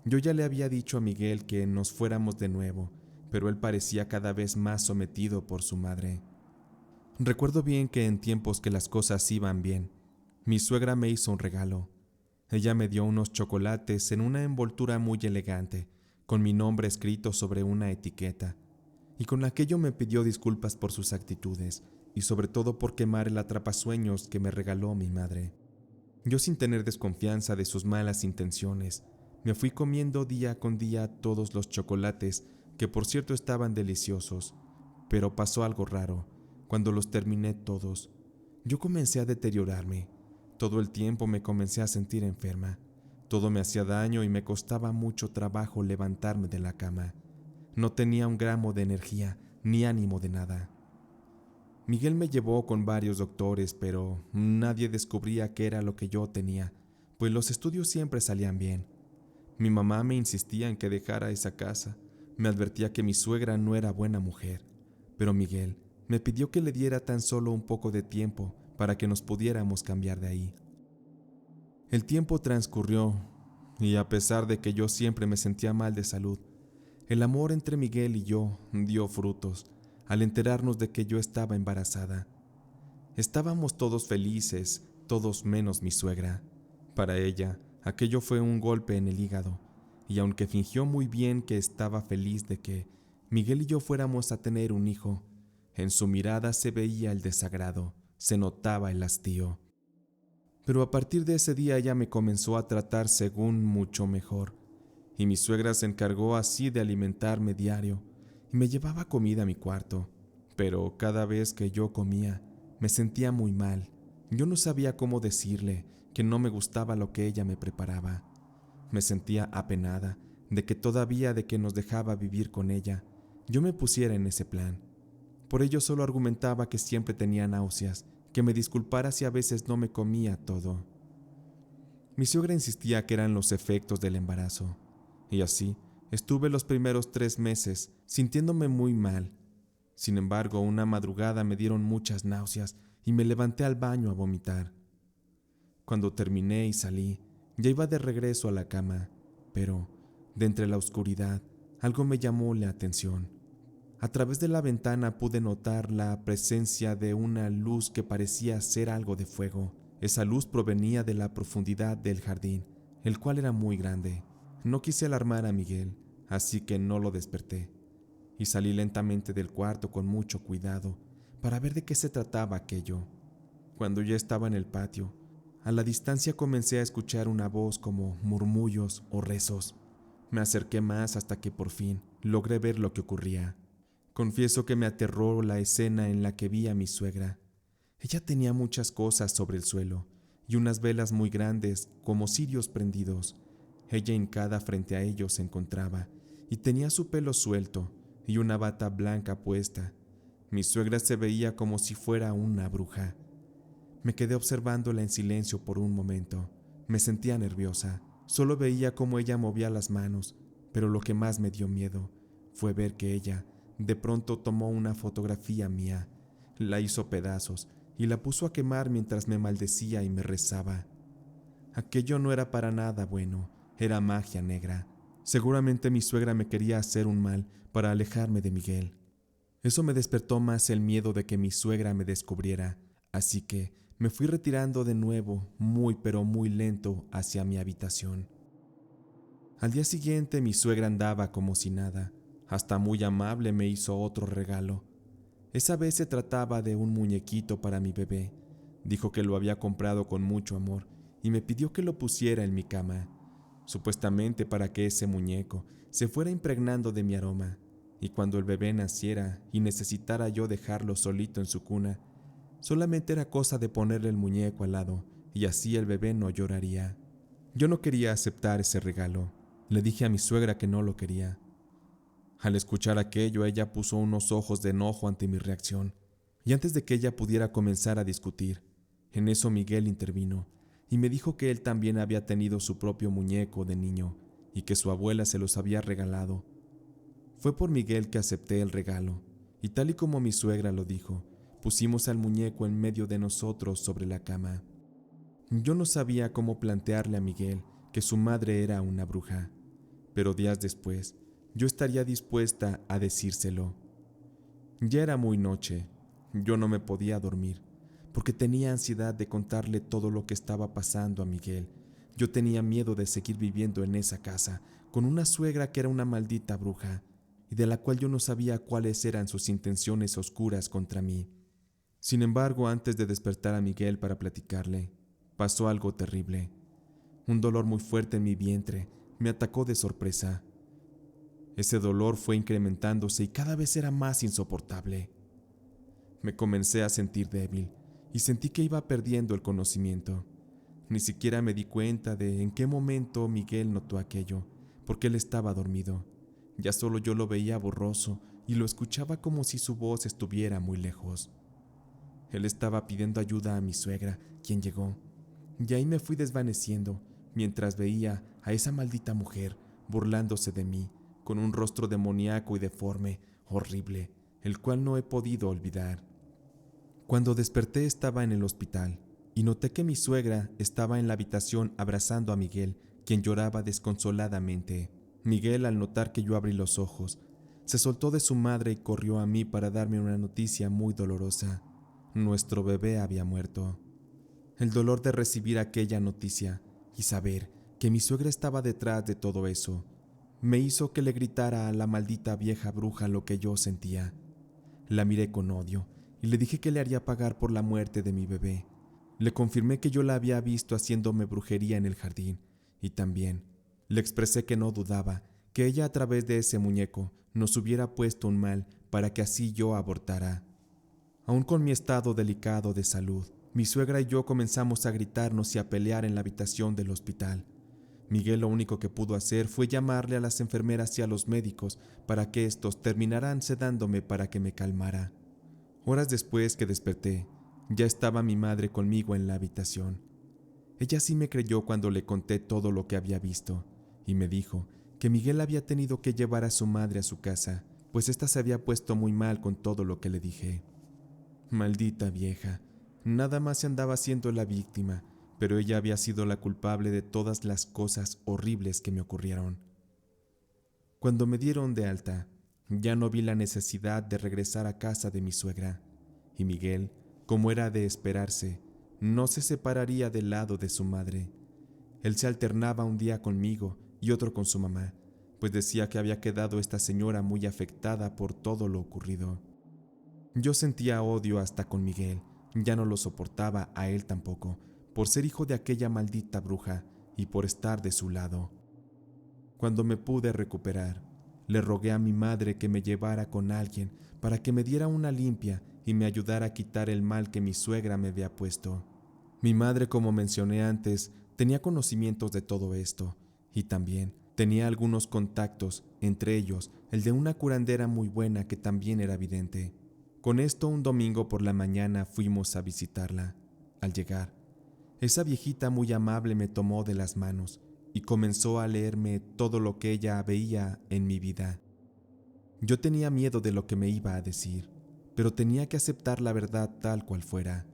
Speaker 1: Yo ya le había dicho a Miguel que nos fuéramos de nuevo, pero él parecía cada vez más sometido por su madre. Recuerdo bien que en tiempos que las cosas iban bien, mi suegra me hizo un regalo. Ella me dio unos chocolates en una envoltura muy elegante, con mi nombre escrito sobre una etiqueta, y con aquello me pidió disculpas por sus actitudes, y sobre todo por quemar el atrapasueños que me regaló mi madre. Yo, sin tener desconfianza de sus malas intenciones, me fui comiendo día con día todos los chocolates, que por cierto estaban deliciosos, pero pasó algo raro. Cuando los terminé todos, yo comencé a deteriorarme. Todo el tiempo me comencé a sentir enferma. Todo me hacía daño y me costaba mucho trabajo levantarme de la cama. No tenía un gramo de energía ni ánimo de nada. Miguel me llevó con varios doctores, pero nadie descubría qué era lo que yo tenía, pues los estudios siempre salían bien. Mi mamá me insistía en que dejara esa casa. Me advertía que mi suegra no era buena mujer, pero Miguel me pidió que le diera tan solo un poco de tiempo para que nos pudiéramos cambiar de ahí. El tiempo transcurrió, y a pesar de que yo siempre me sentía mal de salud, el amor entre Miguel y yo dio frutos al enterarnos de que yo estaba embarazada. Estábamos todos felices, todos menos mi suegra. Para ella, aquello fue un golpe en el hígado, y aunque fingió muy bien que estaba feliz de que Miguel y yo fuéramos a tener un hijo, en su mirada se veía el desagrado, se notaba el hastío. Pero a partir de ese día ella me comenzó a tratar según mucho mejor, y mi suegra se encargó así de alimentarme diario, y me llevaba comida a mi cuarto, pero cada vez que yo comía, me sentía muy mal. Yo no sabía cómo decirle que no me gustaba lo que ella me preparaba. Me sentía apenada de que todavía de que nos dejaba vivir con ella, yo me pusiera en ese plan. Por ello solo argumentaba que siempre tenía náuseas, que me disculpara si a veces no me comía todo. Mi suegra insistía que eran los efectos del embarazo, y así estuve los primeros 3 meses sintiéndome muy mal. Sin embargo, una madrugada me dieron muchas náuseas y me levanté al baño a vomitar. Cuando terminé y salí, ya iba de regreso a la cama, pero, de entre la oscuridad, algo me llamó la atención. A través de la ventana pude notar la presencia de una luz que parecía ser algo de fuego. Esa luz provenía de la profundidad del jardín, el cual era muy grande. No quise alarmar a Miguel, así que no lo desperté, y salí lentamente del cuarto con mucho cuidado para ver de qué se trataba aquello. Cuando ya estaba en el patio, a la distancia comencé a escuchar una voz como murmullos o rezos. Me acerqué más hasta que por fin logré ver lo que ocurría. Confieso que me aterró la escena en la que vi a mi suegra. Ella tenía muchas cosas sobre el suelo y unas velas muy grandes como cirios prendidos. Ella hincada frente a ellos se encontraba y tenía su pelo suelto y una bata blanca puesta. Mi suegra se veía como si fuera una bruja. Me quedé observándola en silencio por un momento. Me sentía nerviosa. Solo veía cómo ella movía las manos, pero lo que más me dio miedo fue ver que ella de pronto tomó una fotografía mía, la hizo pedazos y la puso a quemar mientras me maldecía y me rezaba. Aquello no era para nada bueno, era magia negra. Seguramente mi suegra me quería hacer un mal para alejarme de Miguel. Eso me despertó más el miedo de que mi suegra me descubriera, así que me fui retirando de nuevo, muy pero muy lento, hacia mi habitación. Al día siguiente mi suegra andaba como si nada. Hasta muy amable me hizo otro regalo. Esa vez se trataba de un muñequito para mi bebé. Dijo que lo había comprado con mucho amor y me pidió que lo pusiera en mi cama, supuestamente para que ese muñeco se fuera impregnando de mi aroma, y cuando el bebé naciera y necesitara yo dejarlo solito en su cuna, solamente era cosa de ponerle el muñeco al lado y así el bebé no lloraría. Yo no quería aceptar ese regalo. Le dije a mi suegra que no lo quería. Al escuchar aquello, ella puso unos ojos de enojo ante mi reacción, y antes de que ella pudiera comenzar a discutir, en eso Miguel intervino y me dijo que él también había tenido su propio muñeco de niño y que su abuela se los había regalado. Fue por Miguel que acepté el regalo, y tal y como mi suegra lo dijo, pusimos al muñeco en medio de nosotros sobre la cama. Yo no sabía cómo plantearle a Miguel que su madre era una bruja, pero días después yo estaría dispuesta a decírselo. Ya era muy noche. Yo no me podía dormir, porque tenía ansiedad de contarle todo lo que estaba pasando a Miguel. Yo tenía miedo de seguir viviendo en esa casa, con una suegra que era una maldita bruja, y de la cual yo no sabía cuáles eran sus intenciones oscuras contra mí. Sin embargo, antes de despertar a Miguel para platicarle, pasó algo terrible. Un dolor muy fuerte en mi vientre me atacó de sorpresa. Ese dolor fue incrementándose y cada vez era más insoportable. Me comencé a sentir débil y sentí que iba perdiendo el conocimiento. Ni siquiera me di cuenta de en qué momento Miguel notó aquello, porque él estaba dormido. Ya solo yo lo veía borroso y lo escuchaba como si su voz estuviera muy lejos. Él estaba pidiendo ayuda a mi suegra, quien llegó, y ahí me fui desvaneciendo mientras veía a esa maldita mujer burlándose de mí, con un rostro demoníaco y deforme, horrible, el cual no he podido olvidar. Cuando desperté estaba en el hospital y noté que mi suegra estaba en la habitación abrazando a Miguel, quien lloraba desconsoladamente. Miguel, al notar que yo abrí los ojos, se soltó de su madre y corrió a mí para darme una noticia muy dolorosa. Nuestro bebé había muerto. El dolor de recibir aquella noticia y saber que mi suegra estaba detrás de todo eso me hizo que le gritara a la maldita vieja bruja lo que yo sentía. La miré con odio y le dije que le haría pagar por la muerte de mi bebé. Le confirmé que yo la había visto haciéndome brujería en el jardín y también le expresé que no dudaba que ella a través de ese muñeco nos hubiera puesto un mal para que así yo abortara. Aún con mi estado delicado de salud, mi suegra y yo comenzamos a gritarnos y a pelear en la habitación del hospital. Miguel lo único que pudo hacer fue llamarle a las enfermeras y a los médicos para que estos terminaran sedándome para que me calmara. Horas después que desperté, ya estaba mi madre conmigo en la habitación. Ella sí me creyó cuando le conté todo lo que había visto y me dijo que Miguel había tenido que llevar a su madre a su casa, pues ésta se había puesto muy mal con todo lo que le dije. Maldita vieja, nada más se andaba siendo la víctima, pero ella había sido la culpable de todas las cosas horribles que me ocurrieron. Cuando me dieron de alta, ya no vi la necesidad de regresar a casa de mi suegra, y Miguel, como era de esperarse, no se separaría del lado de su madre. Él se alternaba un día conmigo y otro con su mamá, pues decía que había quedado esta señora muy afectada por todo lo ocurrido. Yo sentía odio hasta con Miguel, ya no lo soportaba a él tampoco, por ser hijo de aquella maldita bruja y por estar de su lado. Cuando me pude recuperar, le rogué a mi madre que me llevara con alguien para que me diera una limpia y me ayudara a quitar el mal que mi suegra me había puesto. Mi madre, como mencioné antes, tenía conocimientos de todo esto y también tenía algunos contactos, entre ellos el de una curandera muy buena que también era vidente. Con esto, un domingo por la mañana fuimos a visitarla. Al llegar, esa viejita muy amable me tomó de las manos y comenzó a leerme todo lo que ella veía en mi vida. Yo tenía miedo de lo que me iba a decir, pero tenía que aceptar la verdad tal cual fuera.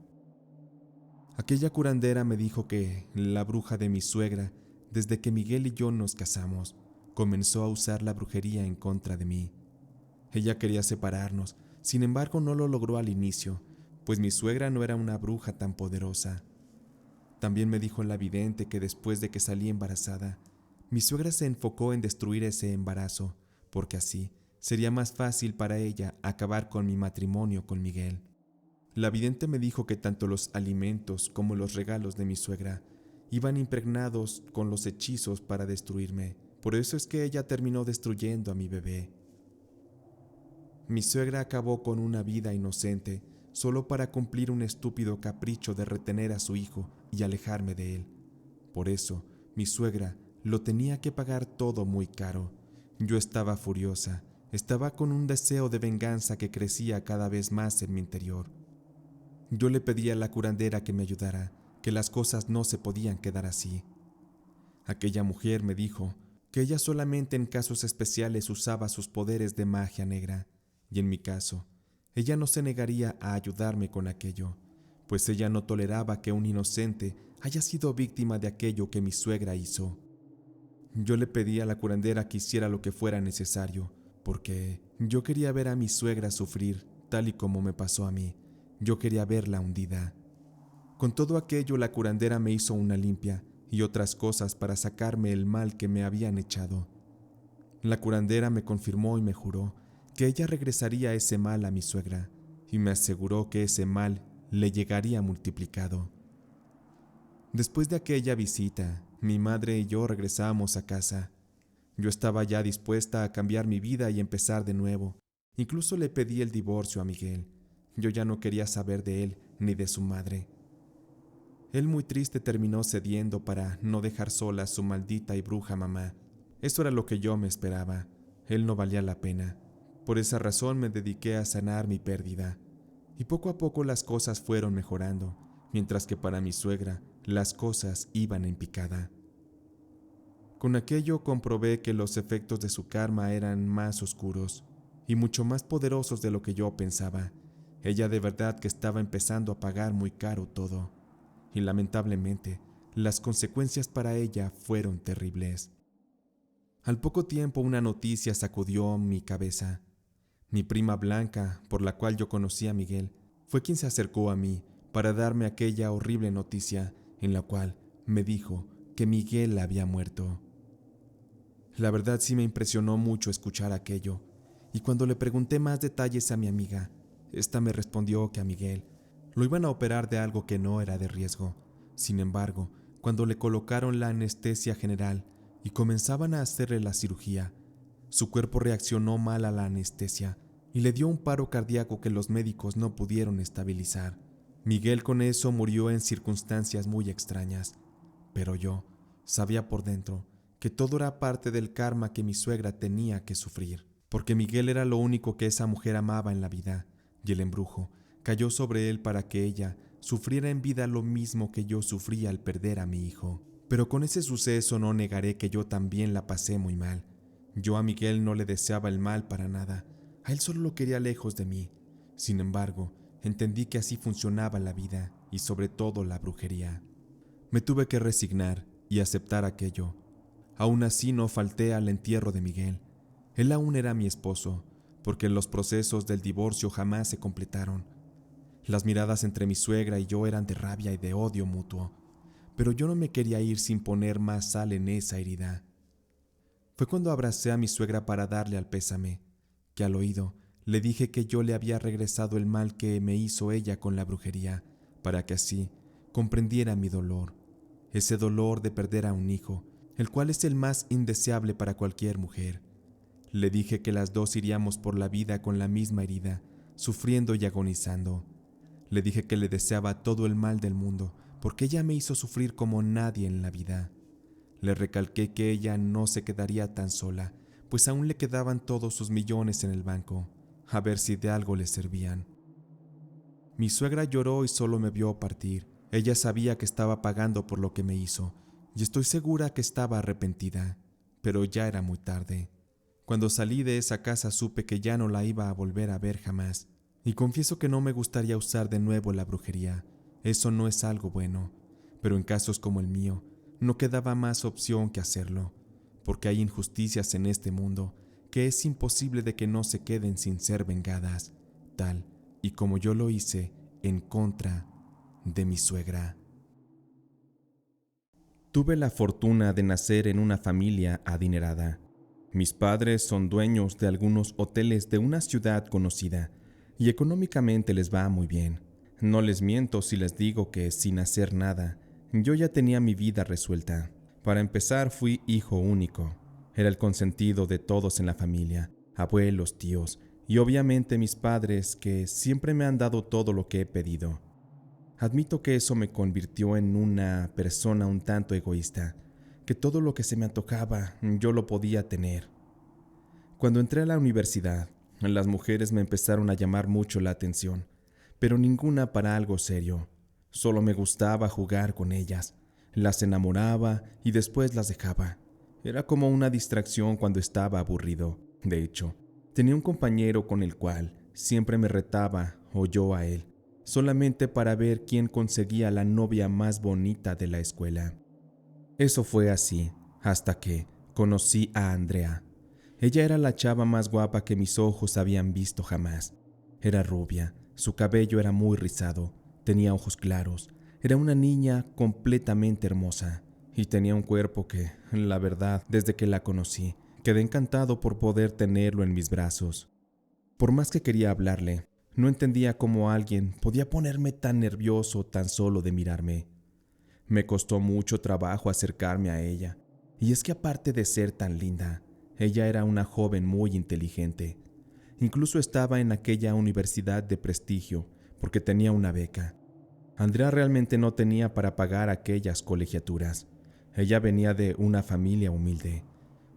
Speaker 1: Aquella curandera me dijo que la bruja de mi suegra, desde que Miguel y yo nos casamos, comenzó a usar la brujería en contra de mí. Ella quería separarnos, sin embargo no lo logró al inicio, pues mi suegra no era una bruja tan poderosa. También me dijo la vidente que después de que salí embarazada, mi suegra se enfocó en destruir ese embarazo, porque así sería más fácil para ella acabar con mi matrimonio con Miguel. La vidente me dijo que tanto los alimentos como los regalos de mi suegra iban impregnados con los hechizos para destruirme. Por eso es que ella terminó destruyendo a mi bebé. Mi suegra acabó con una vida inocente solo para cumplir un estúpido capricho de retener a su hijo y alejarme de él. Por eso, mi suegra lo tenía que pagar todo muy caro. Yo estaba furiosa, estaba con un deseo de venganza que crecía cada vez más en mi interior. Yo le pedí a la curandera que me ayudara, que las cosas no se podían quedar así. Aquella mujer me dijo que ella solamente en casos especiales usaba sus poderes de magia negra, y en mi caso, ella no se negaría a ayudarme con aquello, pues ella no toleraba que un inocente haya sido víctima de aquello que mi suegra hizo. Yo le pedí a la curandera que hiciera lo que fuera necesario, porque yo quería ver a mi suegra sufrir, tal y como me pasó a mí. Yo quería verla hundida. Con todo aquello, la curandera me hizo una limpia y otras cosas para sacarme el mal que me habían echado. La curandera me confirmó y me juró que ella regresaría ese mal a mi suegra, y me aseguró que ese mal le llegaría multiplicado. Después de aquella visita, mi madre y yo regresamos a casa. Yo estaba ya dispuesta a cambiar mi vida y empezar de nuevo. Incluso le pedí el divorcio a Miguel. Yo ya no quería saber de él ni de su madre. Él, muy triste, terminó cediendo para no dejar sola a su maldita y bruja mamá. Eso era lo que yo me esperaba. Él no valía la pena. Por esa razón me dediqué a sanar mi pérdida. Y poco a poco las cosas fueron mejorando, mientras que para mi suegra las cosas iban en picada. Con aquello comprobé que los efectos de su karma eran más oscuros y mucho más poderosos de lo que yo pensaba. Ella de verdad que estaba empezando a pagar muy caro todo, y lamentablemente las consecuencias para ella fueron terribles. Al poco tiempo una noticia sacudió mi cabeza. Mi prima Blanca, por la cual yo conocí a Miguel, fue quien se acercó a mí para darme aquella horrible noticia en la cual me dijo que Miguel había muerto. La verdad sí me impresionó mucho escuchar aquello, y cuando le pregunté más detalles a mi amiga, esta me respondió que a Miguel lo iban a operar de algo que no era de riesgo. Sin embargo, cuando le colocaron la anestesia general y comenzaban a hacerle la cirugía, su cuerpo reaccionó mal a la anestesia y le dio un paro cardíaco que los médicos no pudieron estabilizar. Miguel con eso murió en circunstancias muy extrañas, pero yo sabía por dentro que todo era parte del karma que mi suegra tenía que sufrir, porque Miguel era lo único que esa mujer amaba en la vida, y el embrujo cayó sobre él para que ella sufriera en vida lo mismo que yo sufría al perder a mi hijo. Pero con ese suceso no negaré que yo también la pasé muy mal. Yo a Miguel no le deseaba el mal para nada, a él solo lo quería lejos de mí. Sin embargo, entendí que así funcionaba la vida y sobre todo la brujería. Me tuve que resignar y aceptar aquello. Aún así no falté al entierro de Miguel. Él aún era mi esposo, porque los procesos del divorcio jamás se completaron. Las miradas entre mi suegra y yo eran de rabia y de odio mutuo, pero yo no me quería ir sin poner más sal en esa herida. Fue cuando abracé a mi suegra para darle al pésame, que al oído le dije que yo le había regresado el mal que me hizo ella con la brujería, para que así comprendiera mi dolor, ese dolor de perder a un hijo, el cual es el más indeseable para cualquier mujer. Le dije que las dos iríamos por la vida con la misma herida, sufriendo y agonizando. Le dije que le deseaba todo el mal del mundo, porque ella me hizo sufrir como nadie en la vida. Le recalqué que ella no se quedaría tan sola, pues aún le quedaban todos sus millones en el banco, a ver si de algo le servían. Mi suegra lloró y solo me vio partir. Ella sabía que estaba pagando por lo que me hizo, y estoy segura que estaba arrepentida, pero ya era muy tarde. Cuando salí de esa casa supe que ya no la iba a volver a ver jamás, y confieso que no me gustaría usar de nuevo la brujería. Eso no es algo bueno, pero en casos como el mío, no quedaba más opción que hacerlo, porque hay injusticias en este mundo que es imposible de que no se queden sin ser vengadas, tal y como yo lo hice en contra de mi suegra. Tuve la fortuna de nacer en una familia adinerada. Mis padres son dueños de algunos hoteles de una ciudad conocida y económicamente les va muy bien. No les miento si les digo que, sin hacer nada, yo ya tenía mi vida resuelta. Para empezar, fui hijo único. Era el consentido de todos en la familia, abuelos, tíos y obviamente mis padres, que siempre me han dado todo lo que he pedido. Admito que eso me convirtió en una persona un tanto egoísta, que todo lo que se me antojaba yo lo podía tener. Cuando entré a la universidad, las mujeres me empezaron a llamar mucho la atención, pero ninguna para algo serio. Solo me gustaba jugar con ellas, las enamoraba y después las dejaba. Era como una distracción cuando estaba aburrido. De hecho, tenía un compañero con el cual siempre me retaba, o yo a él, solamente para ver quién conseguía la novia más bonita de la escuela. Eso fue así, hasta que conocí a Andrea. Ella era la chava más guapa que mis ojos habían visto jamás. Era rubia, su cabello era muy rizado, tenía ojos claros, era una niña completamente hermosa y tenía un cuerpo que, la verdad, desde que la conocí, quedé encantado por poder tenerlo en mis brazos. Por más que quería hablarle, no entendía cómo alguien podía ponerme tan nervioso tan solo de mirarme. Me costó mucho trabajo acercarme a ella, y es que aparte de ser tan linda, ella era una joven muy inteligente. Incluso estaba en aquella universidad de prestigio porque tenía una beca. Andrea realmente no tenía para pagar aquellas colegiaturas. Ella venía de una familia humilde.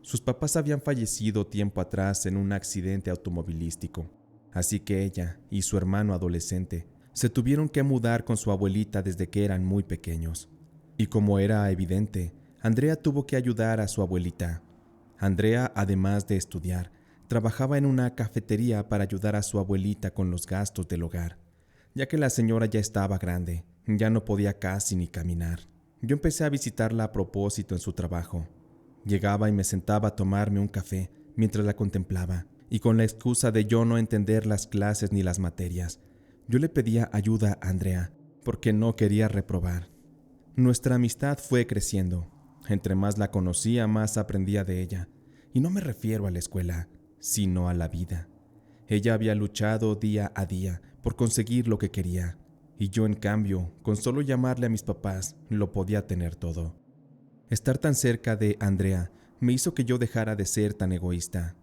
Speaker 1: Sus papás habían fallecido tiempo atrás en un accidente automovilístico, así que ella y su hermano adolescente se tuvieron que mudar con su abuelita desde que eran muy pequeños. Y como era evidente, Andrea tuvo que ayudar a su abuelita. Andrea, además de estudiar, trabajaba en una cafetería para ayudar a su abuelita con los gastos del hogar, ya que la señora ya estaba grande, ya no podía casi ni caminar. Yo empecé a visitarla a propósito en su trabajo. Llegaba y me sentaba a tomarme un café mientras la contemplaba, y con la excusa de yo no entender las clases ni las materias, yo le pedía ayuda a Andrea, porque no quería reprobar. Nuestra amistad fue creciendo. Entre más la conocía, más aprendía de ella. Y no me refiero a la escuela, sino a la vida. Ella había luchado día a día por conseguir lo que quería, y yo, en cambio, con solo llamarle a mis papás, lo podía tener todo. Estar tan cerca de Andrea me hizo que yo dejara de ser tan egoísta.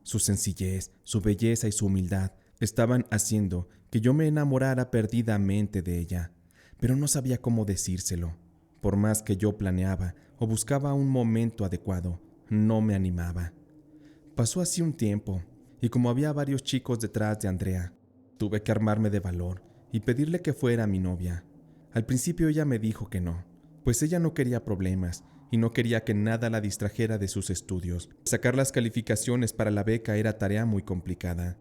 Speaker 1: Su sencillez, su belleza y su humildad estaban haciendo que yo me enamorara perdidamente de ella, pero no sabía cómo decírselo. Por más que yo planeaba o buscaba un momento adecuado, no me animaba. Pasó así un tiempo, y como había varios chicos detrás de Andrea, tuve que armarme de valor y pedirle que fuera mi novia. Al principio ella me dijo que no, pues ella no quería problemas y no quería que nada la distrajera de sus estudios. Sacar las calificaciones para la beca era tarea muy complicada,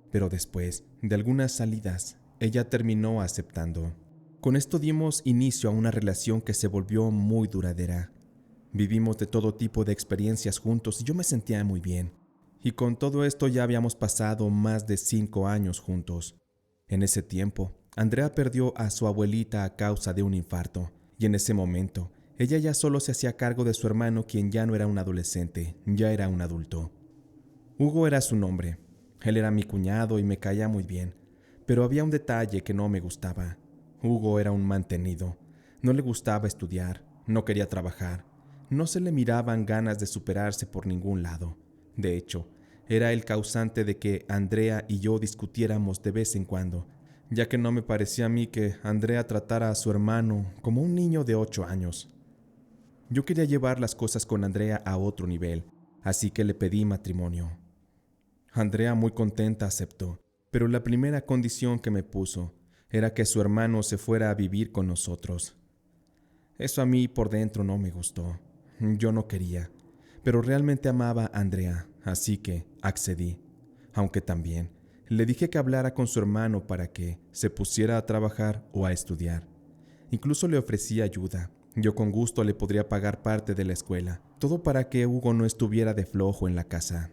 Speaker 1: pero después de algunas salidas, ella terminó aceptando. Con esto dimos inicio a una relación que se volvió muy duradera. Vivimos de todo tipo de experiencias juntos y yo me sentía muy bien. Y con todo esto ya habíamos pasado más de 5 años juntos. En ese tiempo, Andrea perdió a su abuelita a causa de un infarto, y en ese momento, ella ya solo se hacía cargo de su hermano, quien ya no era un adolescente, ya era un adulto. Hugo era su nombre. Él era mi cuñado y me caía muy bien, pero había un detalle que no me gustaba. Hugo era un mantenido. No le gustaba estudiar, no quería trabajar, no se le miraban ganas de superarse por ningún lado. De hecho, era el causante de que Andrea y yo discutiéramos de vez en cuando, ya que no me parecía a mí que Andrea tratara a su hermano como un niño de 8 años. Yo quería llevar las cosas con Andrea a otro nivel, así que le pedí matrimonio. Andrea muy contenta aceptó, pero la primera condición que me puso era que su hermano se fuera a vivir con nosotros. Eso a mí por dentro no me gustó. Yo no quería, pero realmente amaba a Andrea, así que accedí, aunque también le dije que hablara con su hermano para que se pusiera a trabajar o a estudiar. Incluso le ofrecí ayuda. Yo con gusto le podría pagar parte de la escuela, todo para que Hugo no estuviera de flojo en la casa.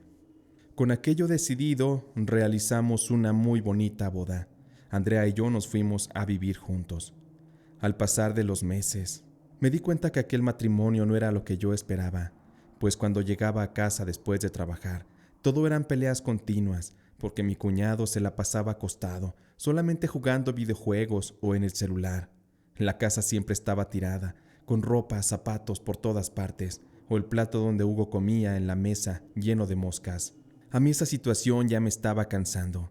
Speaker 1: Con aquello decidido, realizamos una muy bonita boda. Andrea y yo nos fuimos a vivir juntos. Al pasar de los meses, me di cuenta que aquel matrimonio no era lo que yo esperaba, pues cuando llegaba a casa después de trabajar, todo eran peleas continuas, porque mi cuñado se la pasaba acostado, solamente jugando videojuegos o en el celular. La casa siempre estaba tirada, con ropa, zapatos por todas partes, o el plato donde Hugo comía en la mesa lleno de moscas. A mí esa situación ya me estaba cansando.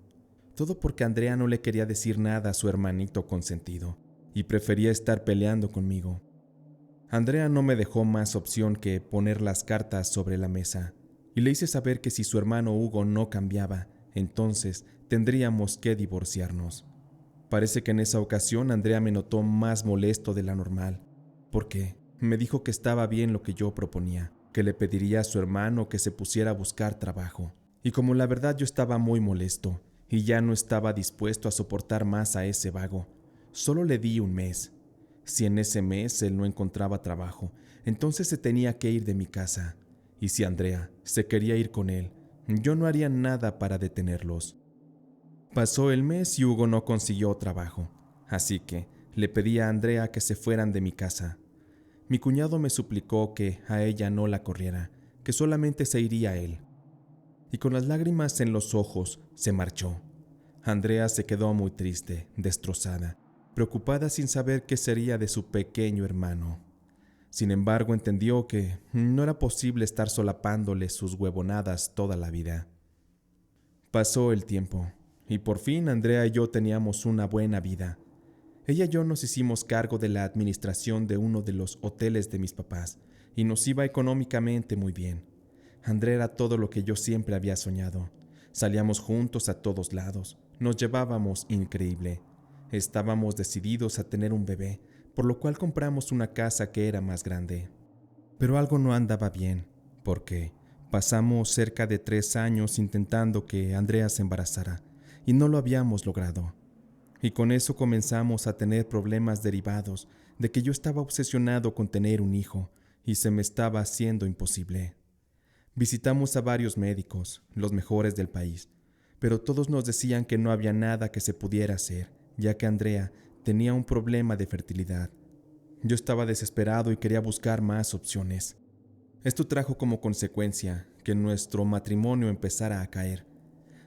Speaker 1: Todo porque Andrea no le quería decir nada a su hermanito consentido, y prefería estar peleando conmigo. Andrea no me dejó más opción que poner las cartas sobre la mesa, y le hice saber que si su hermano Hugo no cambiaba, entonces tendríamos que divorciarnos. Parece que en esa ocasión Andrea me notó más molesto de la normal, porque me dijo que estaba bien lo que yo proponía, que le pediría a su hermano que se pusiera a buscar trabajo. Y como la verdad yo estaba muy molesto y ya no estaba dispuesto a soportar más a ese vago, solo le di un mes. Si en ese mes él no encontraba trabajo, entonces se tenía que ir de mi casa. Y si Andrea se quería ir con él, yo no haría nada para detenerlos. Pasó el mes y Hugo no consiguió trabajo, así que le pedí a Andrea que se fueran de mi casa. Mi cuñado me suplicó que a ella no la corriera, que solamente se iría él. Y con las lágrimas en los ojos se marchó. Andrea se quedó muy triste, destrozada, preocupada sin saber qué sería de su pequeño hermano. Sin embargo, entendió que no era posible estar solapándole sus huevonadas toda la vida. Pasó el tiempo, y por fin Andrea y yo teníamos una buena vida. Ella y yo nos hicimos cargo de la administración de uno de los hoteles de mis papás, y nos iba económicamente muy bien. Andrea era todo lo que yo siempre había soñado. Salíamos juntos a todos lados, nos llevábamos increíble. Estábamos decididos a tener un bebé, por lo cual compramos una casa que era más grande. Pero algo no andaba bien, porque pasamos cerca de 3 años intentando que Andrea se embarazara, y no lo habíamos logrado. Y con eso comenzamos a tener problemas derivados de que yo estaba obsesionado con tener un hijo, y se me estaba haciendo imposible. Visitamos a varios médicos, los mejores del país, pero todos nos decían que no había nada que se pudiera hacer, ya que Andrea tenía un problema de fertilidad. Yo estaba desesperado y quería buscar más opciones. Esto trajo como consecuencia que nuestro matrimonio empezara a caer.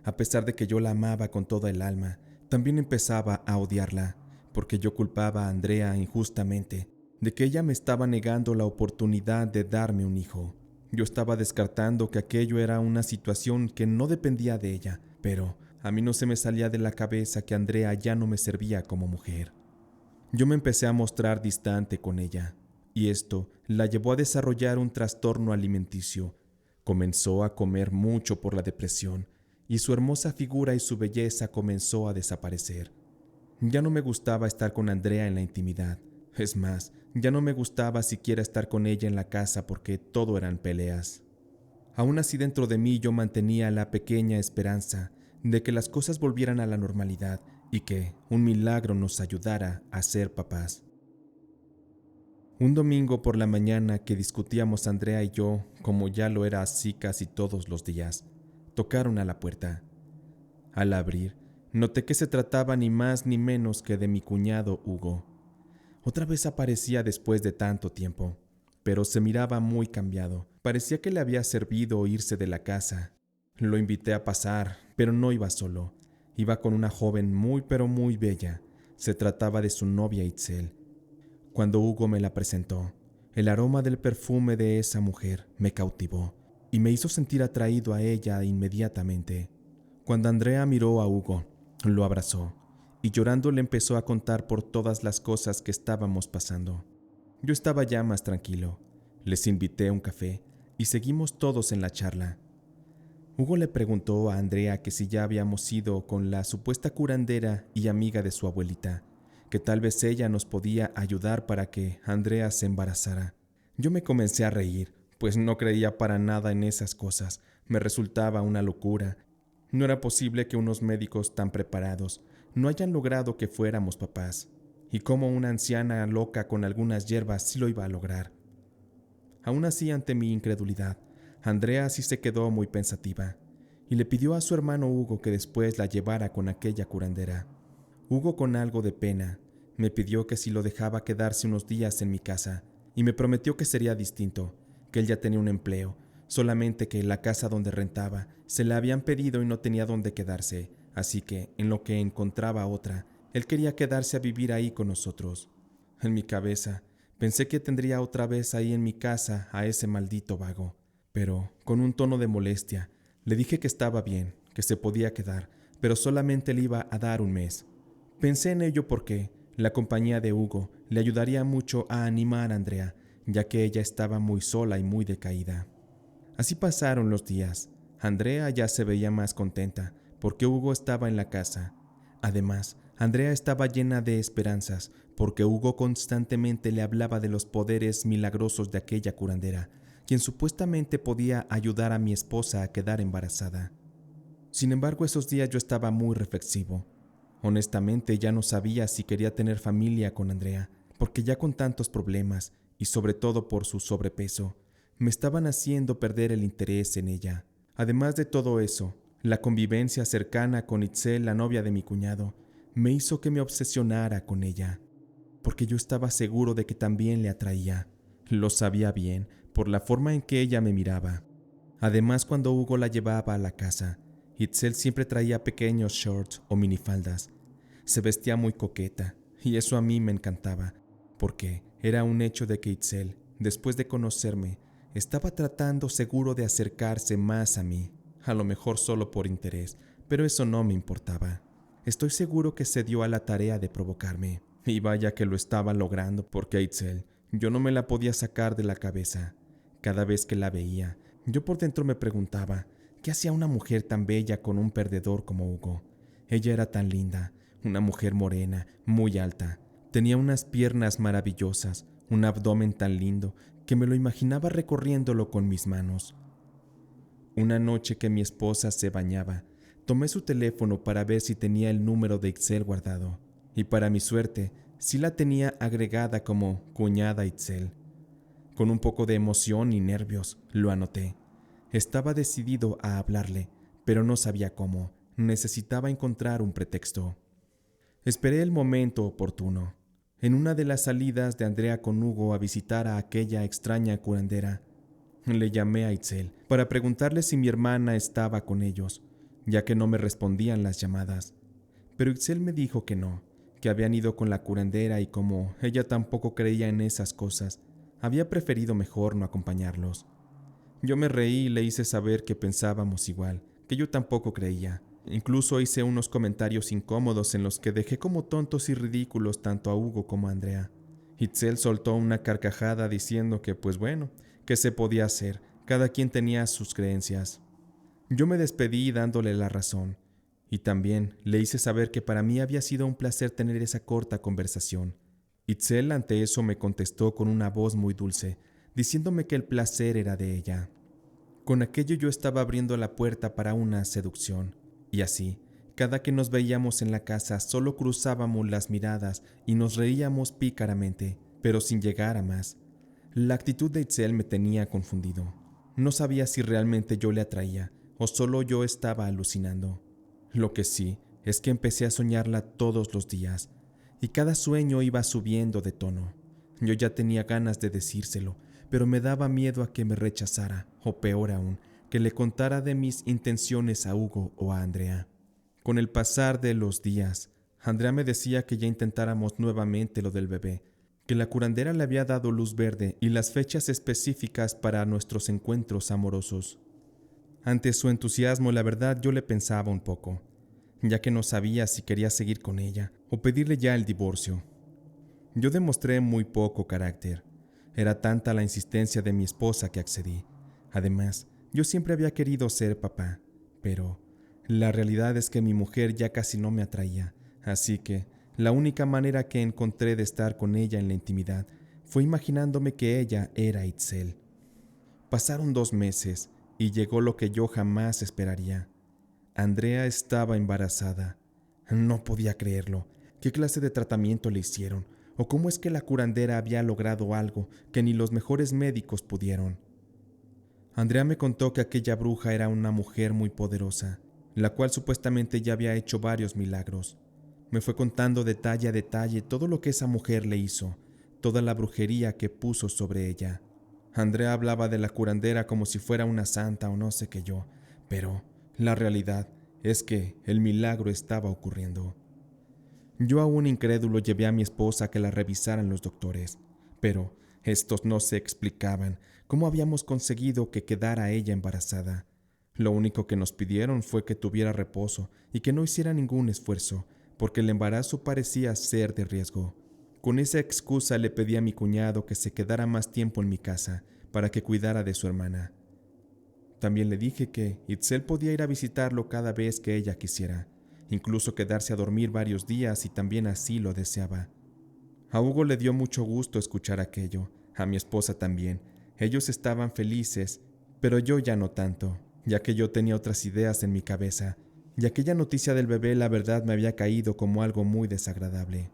Speaker 1: A pesar de que yo la amaba con toda el alma, también empezaba a odiarla, porque yo culpaba a Andrea injustamente de que ella me estaba negando la oportunidad de darme un hijo. Yo estaba descartando que aquello era una situación que no dependía de ella, pero a mí no se me salía de la cabeza que Andrea ya no me servía como mujer. Yo me empecé a mostrar distante con ella, y esto la llevó a desarrollar un trastorno alimenticio. Comenzó a comer mucho por la depresión, y su hermosa figura y su belleza comenzó a desaparecer. Ya no me gustaba estar con Andrea en la intimidad. Es más, ya no me gustaba siquiera estar con ella en la casa porque todo eran peleas. Aún así dentro de mí yo mantenía la pequeña esperanza de que las cosas volvieran a la normalidad y que un milagro nos ayudara a ser papás. Un domingo por la mañana que discutíamos Andrea y yo, como ya lo era así casi todos los días, tocaron a la puerta. Al abrir, noté que se trataba ni más ni menos que de mi cuñado Hugo. Otra vez aparecía después de tanto tiempo, pero se miraba muy cambiado. Parecía que le había servido irse de la casa. Lo invité a pasar, pero no iba solo. Iba con una joven muy pero muy bella. Se trataba de su novia Itzel. Cuando Hugo me la presentó, el aroma del perfume de esa mujer me cautivó. y me hizo sentir atraído a ella inmediatamente. Cuando Andrea miró a Hugo, lo abrazó y llorando le empezó a contar por todas las cosas que estábamos pasando. Yo estaba ya más tranquilo. Les invité a un café y seguimos todos en la charla. Hugo le preguntó a Andrea que si ya habíamos ido con la supuesta curandera y amiga de su abuelita, que tal vez ella nos podía ayudar para que Andrea se embarazara. Yo me comencé a reír, pues no creía para nada en esas cosas. Me resultaba una locura. No era posible que unos médicos tan preparados no hayan logrado que fuéramos papás, y cómo una anciana loca con algunas hierbas sí lo iba a lograr. Aún así, ante mi incredulidad, Andrea sí se quedó muy pensativa, y le pidió a su hermano Hugo que después la llevara con aquella curandera. Hugo, con algo de pena, me pidió que si lo dejaba quedarse unos días en mi casa, y me prometió que sería distinto, que él ya tenía un empleo, solamente que la casa donde rentaba se la habían pedido y no tenía dónde quedarse, así que, en lo que encontraba otra, él quería quedarse a vivir ahí con nosotros. En mi cabeza, pensé que tendría otra vez ahí en mi casa a ese maldito vago, pero, con un tono de molestia, le dije que estaba bien, que se podía quedar, pero solamente le iba a dar un mes. Pensé en ello porque la compañía de Hugo le ayudaría mucho a animar a Andrea, ya que ella estaba muy sola y muy decaída. Así pasaron los días. Andrea ya se veía más contenta, porque Hugo estaba en la casa. Además, Andrea estaba llena de esperanzas, porque Hugo constantemente le hablaba de los poderes milagrosos de aquella curandera, quien supuestamente podía ayudar a mi esposa a quedar embarazada. Sin embargo, esos días yo estaba muy reflexivo. Honestamente, ya no sabía si quería tener familia con Andrea, porque ya con tantos problemas, y sobre todo por su sobrepeso, me estaban haciendo perder el interés en ella. Además de todo eso, la convivencia cercana con Itzel, la novia de mi cuñado, me hizo que me obsesionara con ella, porque yo estaba seguro de que también le atraía. Lo sabía bien, por la forma en que ella me miraba. Además, cuando Hugo la llevaba a la casa, Itzel siempre traía pequeños shorts o minifaldas. Se vestía muy coqueta, y eso a mí me encantaba, porque era un hecho de que Itzel, después de conocerme, estaba tratando seguro de acercarse más a mí, a lo mejor solo por interés, pero eso no me importaba. Estoy seguro que se dio a la tarea de provocarme, y vaya que lo estaba logrando, porque a Itzel yo no me la podía sacar de la cabeza. Cada vez que la veía, yo por dentro me preguntaba, ¿qué hacía una mujer tan bella con un perdedor como Hugo? Ella era tan linda, una mujer morena, muy alta. Tenía unas piernas maravillosas, un abdomen tan lindo que me lo imaginaba recorriéndolo con mis manos. Una noche que mi esposa se bañaba, tomé su teléfono para ver si tenía el número de Itzel guardado, y para mi suerte, sí la tenía agregada como cuñada Itzel. Con un poco de emoción y nervios, lo anoté. Estaba decidido a hablarle, pero no sabía cómo. Necesitaba encontrar un pretexto. Esperé el momento oportuno. En una de las salidas de Andrea con Hugo a visitar a aquella extraña curandera, le llamé a Itzel para preguntarle si mi hermana estaba con ellos, ya que no me respondían las llamadas. Pero Itzel me dijo que no, que habían ido con la curandera y como ella tampoco creía en esas cosas, había preferido mejor no acompañarlos. Yo me reí y le hice saber que pensábamos igual, que yo tampoco creía. Incluso hice unos comentarios incómodos en los que dejé como tontos y ridículos tanto a Hugo como a Andrea. Itzel soltó una carcajada diciendo que pues bueno, que se podía hacer, cada quien tenía sus creencias. Yo me despedí dándole la razón, y también le hice saber que para mí había sido un placer tener esa corta conversación. Itzel ante eso me contestó con una voz muy dulce, diciéndome que el placer era de ella. Con aquello yo estaba abriendo la puerta para una seducción, y así, cada que nos veíamos en la casa solo cruzábamos las miradas y nos reíamos pícaramente, pero sin llegar a más. La actitud de Itzel me tenía confundido. No sabía si realmente yo le atraía o solo yo estaba alucinando. Lo que sí es que empecé a soñarla todos los días, y cada sueño iba subiendo de tono. Yo ya tenía ganas de decírselo, pero me daba miedo a que me rechazara, o peor aún, que le contara de mis intenciones a Hugo o a Andrea. Con el pasar de los días, Andrea me decía que ya intentáramos nuevamente lo del bebé, que la curandera le había dado luz verde y las fechas específicas para nuestros encuentros amorosos. Ante su entusiasmo, la verdad, yo le pensaba un poco, ya que no sabía si quería seguir con ella o pedirle ya el divorcio. Yo demostré muy poco carácter. Era tanta la insistencia de mi esposa que accedí. Además, yo siempre había querido ser papá, pero la realidad es que mi mujer ya casi no me atraía, así que la única manera que encontré de estar con ella en la intimidad fue imaginándome que ella era Itzel. Pasaron 2 meses y llegó lo que yo jamás esperaría. Andrea estaba embarazada. No podía creerlo. ¿Qué clase de tratamiento le hicieron? ¿O cómo es que la curandera había logrado algo que ni los mejores médicos pudieron? Andrea me contó que aquella bruja era una mujer muy poderosa, la cual supuestamente ya había hecho varios milagros. Me fue contando detalle a detalle todo lo que esa mujer le hizo, toda la brujería que puso sobre ella. Andrea hablaba de la curandera como si fuera una santa o no sé qué yo, pero la realidad es que el milagro estaba ocurriendo. Yo aún incrédulo llevé a mi esposa a que la revisaran los doctores, pero estos no se explicaban cómo habíamos conseguido que quedara ella embarazada. Lo único que nos pidieron fue que tuviera reposo y que no hiciera ningún esfuerzo, porque el embarazo parecía ser de riesgo. Con esa excusa le pedí a mi cuñado que se quedara más tiempo en mi casa para que cuidara de su hermana. También le dije que Itzel podía ir a visitarlo cada vez que ella quisiera, incluso quedarse a dormir varios días si también así lo deseaba. A Hugo le dio mucho gusto escuchar aquello, a mi esposa también. Ellos estaban felices, pero yo ya no tanto, ya que yo tenía otras ideas en mi cabeza, y aquella noticia del bebé la verdad me había caído como algo muy desagradable.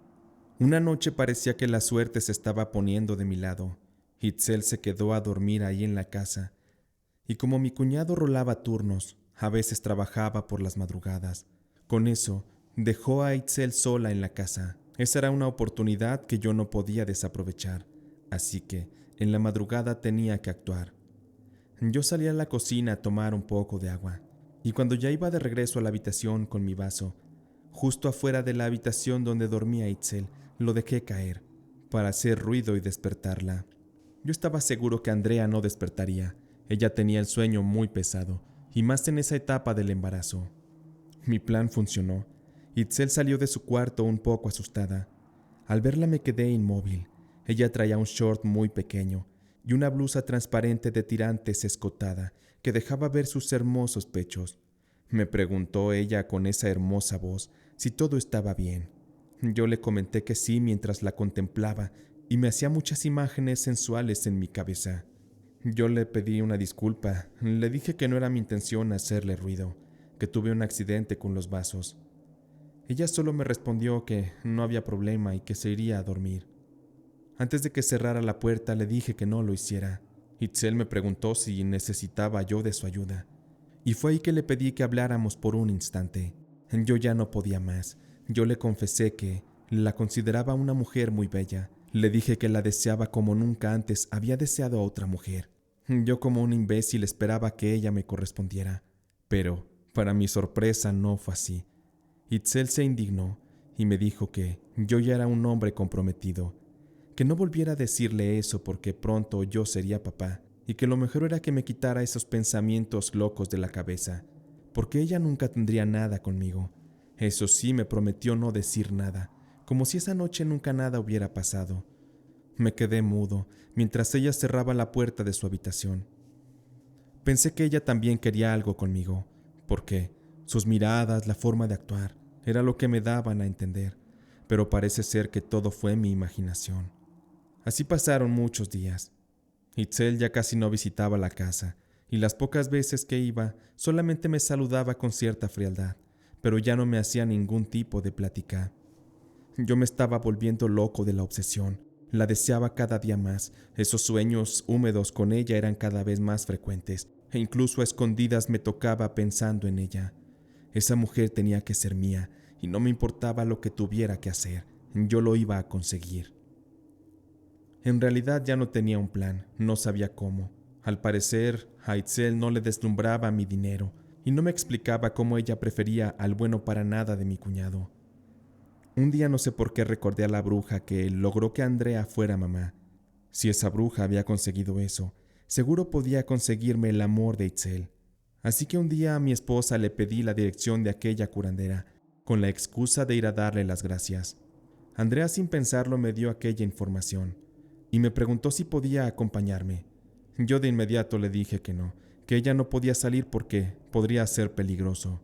Speaker 1: Una noche parecía que la suerte se estaba poniendo de mi lado. Itzel se quedó a dormir ahí en la casa, y como mi cuñado rolaba turnos, a veces trabajaba por las madrugadas. Con eso, dejó a Itzel sola en la casa. Esa era una oportunidad que yo no podía desaprovechar, así que en la madrugada tenía que actuar. Yo salí a la cocina a tomar un poco de agua, y cuando ya iba de regreso a la habitación con mi vaso, justo afuera de la habitación donde dormía Itzel, lo dejé caer, para hacer ruido y despertarla. Yo estaba seguro que Andrea no despertaría. Ella tenía el sueño muy pesado, y más en esa etapa del embarazo. Mi plan funcionó. Itzel salió de su cuarto un poco asustada. Al verla me quedé inmóvil. Ella traía un short muy pequeño y una blusa transparente de tirantes escotada que dejaba ver sus hermosos pechos. Me preguntó ella con esa hermosa voz si todo estaba bien. Yo le comenté que sí mientras la contemplaba y me hacía muchas imágenes sensuales en mi cabeza. Yo le pedí una disculpa, le dije que no era mi intención hacerle ruido, que tuve un accidente con los vasos. Ella solo me respondió que no había problema y que se iría a dormir. Antes de que cerrara la puerta le dije que no lo hiciera. Itzel me preguntó si necesitaba yo de su ayuda, y fue ahí que le pedí que habláramos por un instante. Yo ya no podía más. Yo le confesé que la consideraba una mujer muy bella. Le dije que la deseaba como nunca antes había deseado a otra mujer. Yo como un imbécil esperaba que ella me correspondiera, pero para mi sorpresa no fue así. Itzel se indignó y me dijo que yo ya era un hombre comprometido, que no volviera a decirle eso porque pronto yo sería papá y que lo mejor era que me quitara esos pensamientos locos de la cabeza, porque ella nunca tendría nada conmigo. Eso sí, me prometió no decir nada, como si esa noche nunca nada hubiera pasado. Me quedé mudo mientras ella cerraba la puerta de su habitación. Pensé que ella también quería algo conmigo, porque sus miradas, la forma de actuar, era lo que me daban a entender, pero parece ser que todo fue mi imaginación. Así pasaron muchos días. Itzel ya casi no visitaba la casa, y las pocas veces que iba solamente me saludaba con cierta frialdad, pero ya no me hacía ningún tipo de plática. Yo me estaba volviendo loco de la obsesión. La deseaba cada día más. Esos sueños húmedos con ella eran cada vez más frecuentes, e incluso a escondidas me tocaba pensando en ella. Esa mujer tenía que ser mía, y no me importaba lo que tuviera que hacer. Yo lo iba a conseguir. En realidad ya no tenía un plan, no sabía cómo. Al parecer, a Itzel no le deslumbraba mi dinero, y no me explicaba cómo ella prefería al bueno para nada de mi cuñado. Un día no sé por qué recordé a la bruja que logró que Andrea fuera mamá. Si esa bruja había conseguido eso, seguro podía conseguirme el amor de Itzel. Así que un día a mi esposa le pedí la dirección de aquella curandera, con la excusa de ir a darle las gracias. Andrea sin pensarlo me dio aquella información, y me preguntó si podía acompañarme. Yo de inmediato le dije que no, que ella no podía salir porque podría ser peligroso.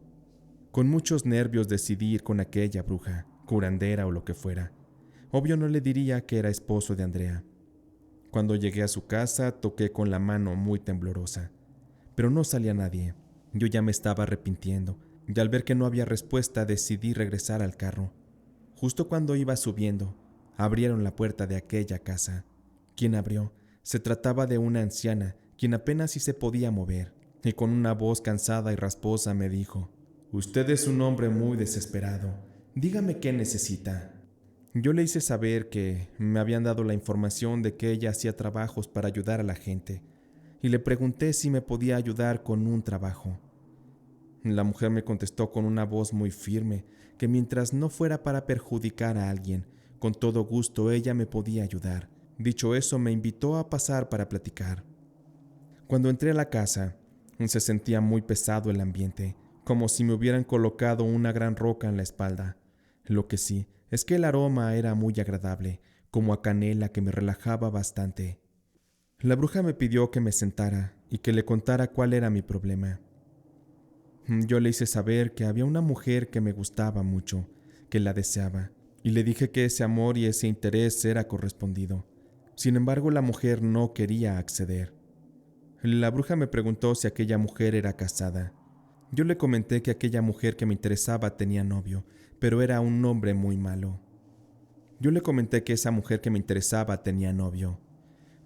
Speaker 1: Con muchos nervios decidí ir con aquella bruja, curandera o lo que fuera. Obvio no le diría que era esposo de Andrea. Cuando llegué a su casa, toqué con la mano muy temblorosa. Pero no salía nadie. Yo ya me estaba arrepintiendo, y al ver que no había respuesta decidí regresar al carro. Justo cuando iba subiendo, abrieron la puerta de aquella casa. Quien abrió, se trataba de una anciana, quien apenas si se podía mover, y con una voz cansada y rasposa me dijo: «Usted es un hombre muy desesperado. Dígame qué necesita». Yo le hice saber que me habían dado la información de que ella hacía trabajos para ayudar a la gente, y le pregunté si me podía ayudar con un trabajo. La mujer me contestó con una voz muy firme que mientras no fuera para perjudicar a alguien, con todo gusto ella me podía ayudar. Dicho eso, me invitó a pasar para platicar. Cuando entré a la casa, se sentía muy pesado el ambiente, como si me hubieran colocado una gran roca en la espalda. Lo que sí es que el aroma era muy agradable, como a canela que me relajaba bastante. La bruja me pidió que me sentara y que le contara cuál era mi problema. Yo le hice saber que había una mujer que me gustaba mucho, que la deseaba, y le dije que ese amor y ese interés era correspondido. Sin embargo, la mujer no quería acceder. La bruja me preguntó si aquella mujer era casada. Yo le comenté que aquella mujer que me interesaba tenía novio, pero era un hombre muy malo. Yo le comenté que esa mujer que me interesaba tenía novio.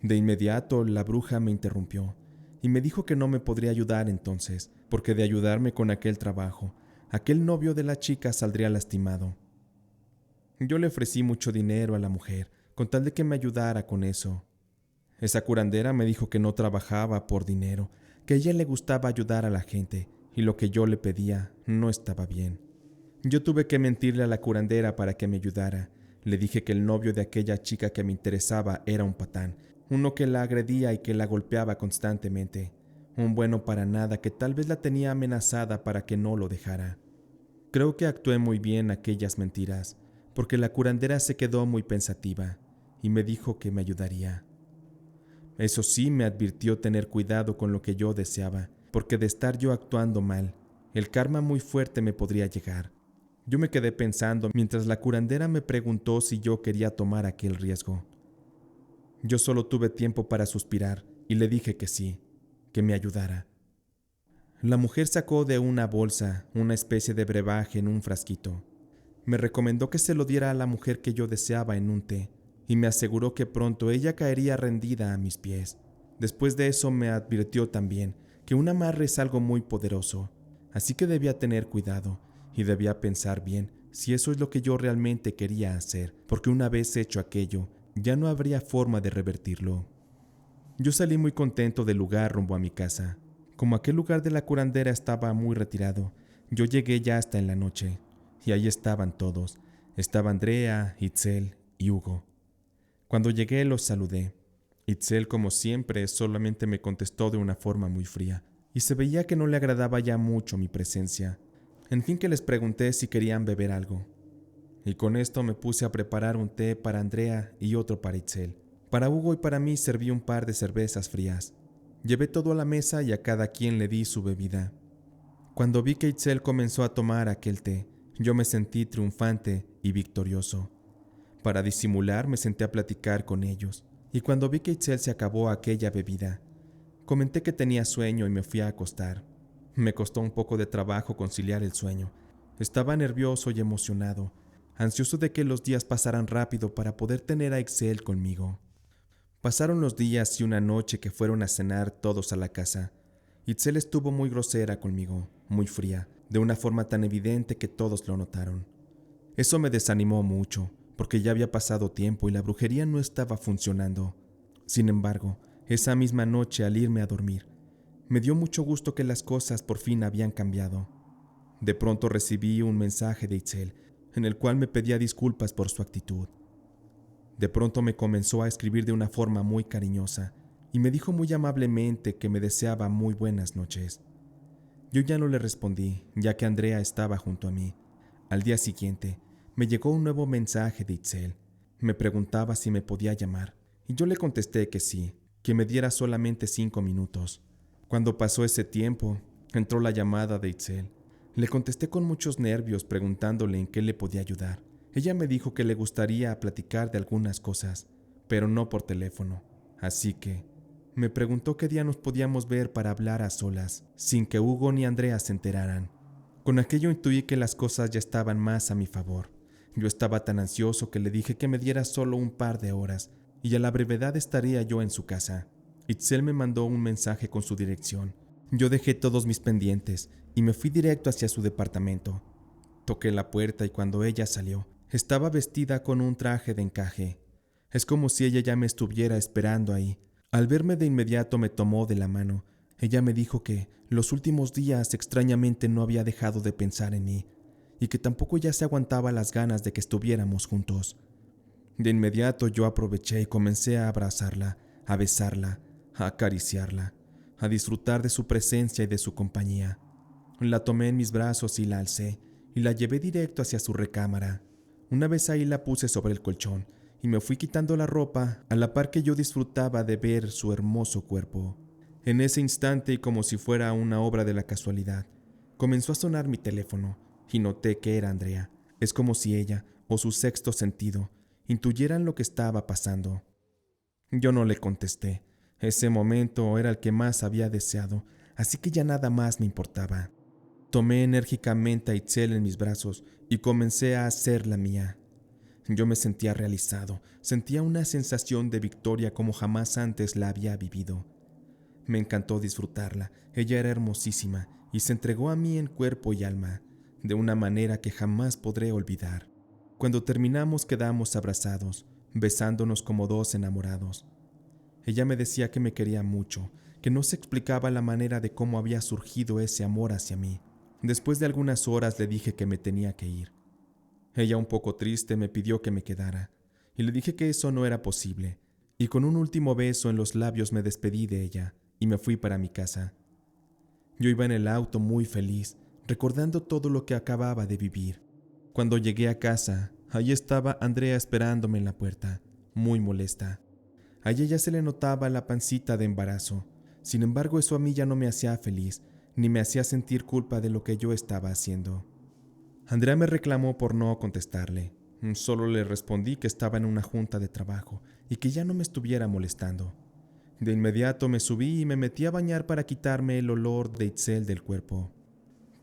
Speaker 1: De inmediato, la bruja me interrumpió y me dijo que no me podría ayudar entonces, porque de ayudarme con aquel trabajo, aquel novio de la chica saldría lastimado. Yo le ofrecí mucho dinero a la mujer, con tal de que me ayudara con eso. Esa curandera me dijo que no trabajaba por dinero, que a ella le gustaba ayudar a la gente, y lo que yo le pedía no estaba bien. Yo tuve que mentirle a la curandera para que me ayudara. Le dije que el novio de aquella chica que me interesaba era un patán, uno que la agredía y que la golpeaba constantemente, un bueno para nada que tal vez la tenía amenazada para que no lo dejara. Creo que actué muy bien aquellas mentiras, porque la curandera se quedó muy pensativa y me dijo que me ayudaría. Eso sí, me advirtió tener cuidado con lo que yo deseaba, porque de estar yo actuando mal, el karma muy fuerte me podría llegar. Yo me quedé pensando mientras la curandera me preguntó si yo quería tomar aquel riesgo. Yo solo tuve tiempo para suspirar y le dije que sí, que me ayudara. La mujer sacó de una bolsa una especie de brebaje en un frasquito. Me recomendó que se lo diera a la mujer que yo deseaba en un té, y me aseguró que pronto ella caería rendida a mis pies. Después de eso me advirtió también que un amarre es algo muy poderoso, así que debía tener cuidado y debía pensar bien si eso es lo que yo realmente quería hacer, porque una vez hecho aquello, ya no habría forma de revertirlo. Yo salí muy contento del lugar rumbo a mi casa. Como aquel lugar de la curandera estaba muy retirado, yo llegué ya hasta en la noche, y ahí estaban todos. Estaba Andrea, Itzel y Hugo. Cuando llegué los saludé. Itzel, como siempre, solamente me contestó de una forma muy fría, y se veía que no le agradaba ya mucho mi presencia. En fin, que les pregunté si querían beber algo. Y con esto me puse a preparar un té para Andrea y otro para Itzel. Para Hugo y para mí serví un par de cervezas frías. Llevé todo a la mesa y a cada quien le di su bebida. Cuando vi que Itzel comenzó a tomar aquel té, yo me sentí triunfante y victorioso. Para disimular me senté a platicar con ellos, y cuando vi que Itzel se acabó aquella bebida, comenté que tenía sueño y me fui a acostar. Me costó un poco de trabajo conciliar el sueño. Estaba nervioso y emocionado, ansioso de que los días pasaran rápido para poder tener a Itzel conmigo. Pasaron los días y una noche que fueron a cenar todos a la casa. Itzel estuvo muy grosera conmigo, muy fría, de una forma tan evidente que todos lo notaron. Eso me desanimó mucho, porque ya había pasado tiempo y la brujería no estaba funcionando. Sin embargo, esa misma noche al irme a dormir, me dio mucho gusto que las cosas por fin habían cambiado. De pronto recibí un mensaje de Itzel, en el cual me pedía disculpas por su actitud. De pronto me comenzó a escribir de una forma muy cariñosa y me dijo muy amablemente que me deseaba muy buenas noches. Yo ya no le respondí, ya que Andrea estaba junto a mí. Al día siguiente, me llegó un nuevo mensaje de Itzel. Me preguntaba si me podía llamar, y yo le contesté que sí, que me diera solamente 5 minutos. Cuando pasó ese tiempo, entró la llamada de Itzel. Le contesté con muchos nervios preguntándole en qué le podía ayudar. Ella me dijo que le gustaría platicar de algunas cosas, pero no por teléfono. Así que me preguntó qué día nos podíamos ver para hablar a solas, sin que Hugo ni Andrea se enteraran. Con aquello intuí que las cosas ya estaban más a mi favor. Yo estaba tan ansioso que le dije que me diera solo un par de horas, y a la brevedad estaría yo en su casa. Itzel me mandó un mensaje con su dirección. Yo dejé todos mis pendientes y me fui directo hacia su departamento. Toqué la puerta y cuando ella salió, estaba vestida con un traje de encaje. Es como si ella ya me estuviera esperando ahí. Al verme de inmediato me tomó de la mano. Ella me dijo que los últimos días extrañamente no había dejado de pensar en mí y que tampoco ya se aguantaba las ganas de que estuviéramos juntos. De inmediato yo aproveché y comencé a abrazarla, a besarla, a acariciarla, a disfrutar de su presencia y de su compañía. La tomé en mis brazos y la alcé y la llevé directo hacia su recámara. Una vez ahí la puse sobre el colchón y me fui quitando la ropa a la par que yo disfrutaba de ver su hermoso cuerpo. En ese instante, y como si fuera una obra de la casualidad, comenzó a sonar mi teléfono y noté que era Andrea. Es como si ella, o su sexto sentido, intuyeran lo que estaba pasando. Yo no le contesté. Ese momento era el que más había deseado, así que ya nada más me importaba. Tomé enérgicamente a Itzel en mis brazos y comencé a hacerla mía. Yo me sentía realizado, sentía una sensación de victoria como jamás antes la había vivido. Me encantó disfrutarla, ella era hermosísima y se entregó a mí en cuerpo y alma, de una manera que jamás podré olvidar. Cuando terminamos quedamos abrazados, besándonos como dos enamorados. Ella me decía que me quería mucho, que no se explicaba la manera de cómo había surgido ese amor hacia mí. Después de algunas horas le dije que me tenía que ir. Ella, un poco triste, me pidió que me quedara, y le dije que eso no era posible, y con un último beso en los labios me despedí de ella, y me fui para mi casa. Yo iba en el auto muy feliz, recordando todo lo que acababa de vivir. Cuando llegué a casa, allí estaba Andrea esperándome en la puerta, muy molesta. A ella se le notaba la pancita de embarazo. Sin embargo, eso a mí ya no me hacía feliz, ni me hacía sentir culpa de lo que yo estaba haciendo. Andrea me reclamó por no contestarle. Solo le respondí que estaba en una junta de trabajo y que ya no me estuviera molestando. De inmediato me subí y me metí a bañar para quitarme el olor de Itzel del cuerpo.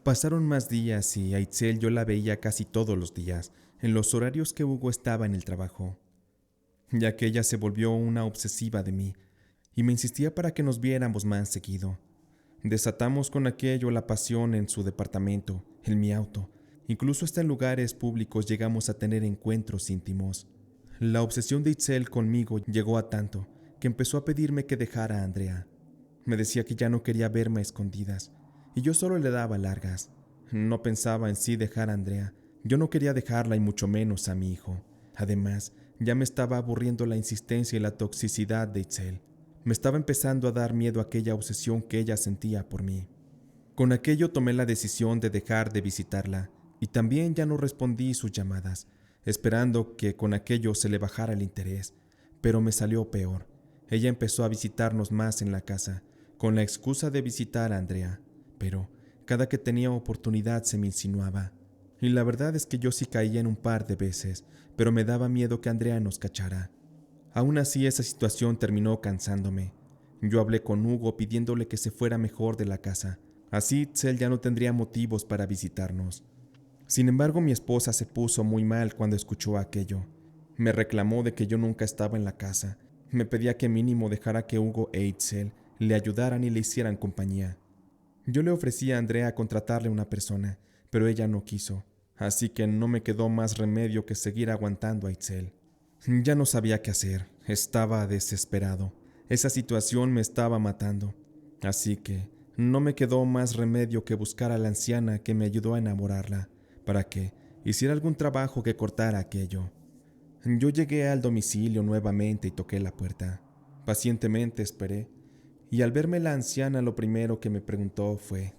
Speaker 1: Pasaron más días y a Itzel yo la veía casi todos los días, en los horarios que Hugo estaba en el trabajo, ya que ella se volvió una obsesiva de mí y me insistía para que nos viéramos más seguido. Desatamos con aquello la pasión en su departamento, en mi auto. Incluso hasta en lugares públicos llegamos a tener encuentros íntimos. La obsesión de Itzel conmigo llegó a tanto que empezó a pedirme que dejara a Andrea. Me decía que ya no quería verme a escondidas, y yo solo le daba largas. No pensaba en sí dejar a Andrea. Yo no quería dejarla y mucho menos a mi hijo. Además, ya me estaba aburriendo la insistencia y la toxicidad de Itzel. Me estaba empezando a dar miedo aquella obsesión que ella sentía por mí. Con aquello tomé la decisión de dejar de visitarla, y también ya no respondí sus llamadas, esperando que con aquello se le bajara el interés. Pero me salió peor. Ella empezó a visitarnos más en la casa, con la excusa de visitar a Andrea, pero cada que tenía oportunidad se me insinuaba. Y la verdad es que yo sí caía en un par de veces, pero me daba miedo que Andrea nos cachara. Aún así, esa situación terminó cansándome. Yo hablé con Hugo pidiéndole que se fuera mejor de la casa. Así Itzel ya no tendría motivos para visitarnos. Sin embargo, mi esposa se puso muy mal cuando escuchó aquello. Me reclamó de que yo nunca estaba en la casa. Me pedía que mínimo dejara que Hugo e Itzel le ayudaran y le hicieran compañía. Yo le ofrecí a Andrea contratarle una persona, pero ella no quiso. Así que no me quedó más remedio que seguir aguantando a Itzel. Ya no sabía qué hacer. Estaba desesperado. Esa situación me estaba matando. Así que no me quedó más remedio que buscar a la anciana que me ayudó a enamorarla, para que, hiciera algún trabajo que cortara aquello. Yo llegué al domicilio nuevamente y toqué la puerta. Pacientemente esperé, y al verme la anciana lo primero que me preguntó fue: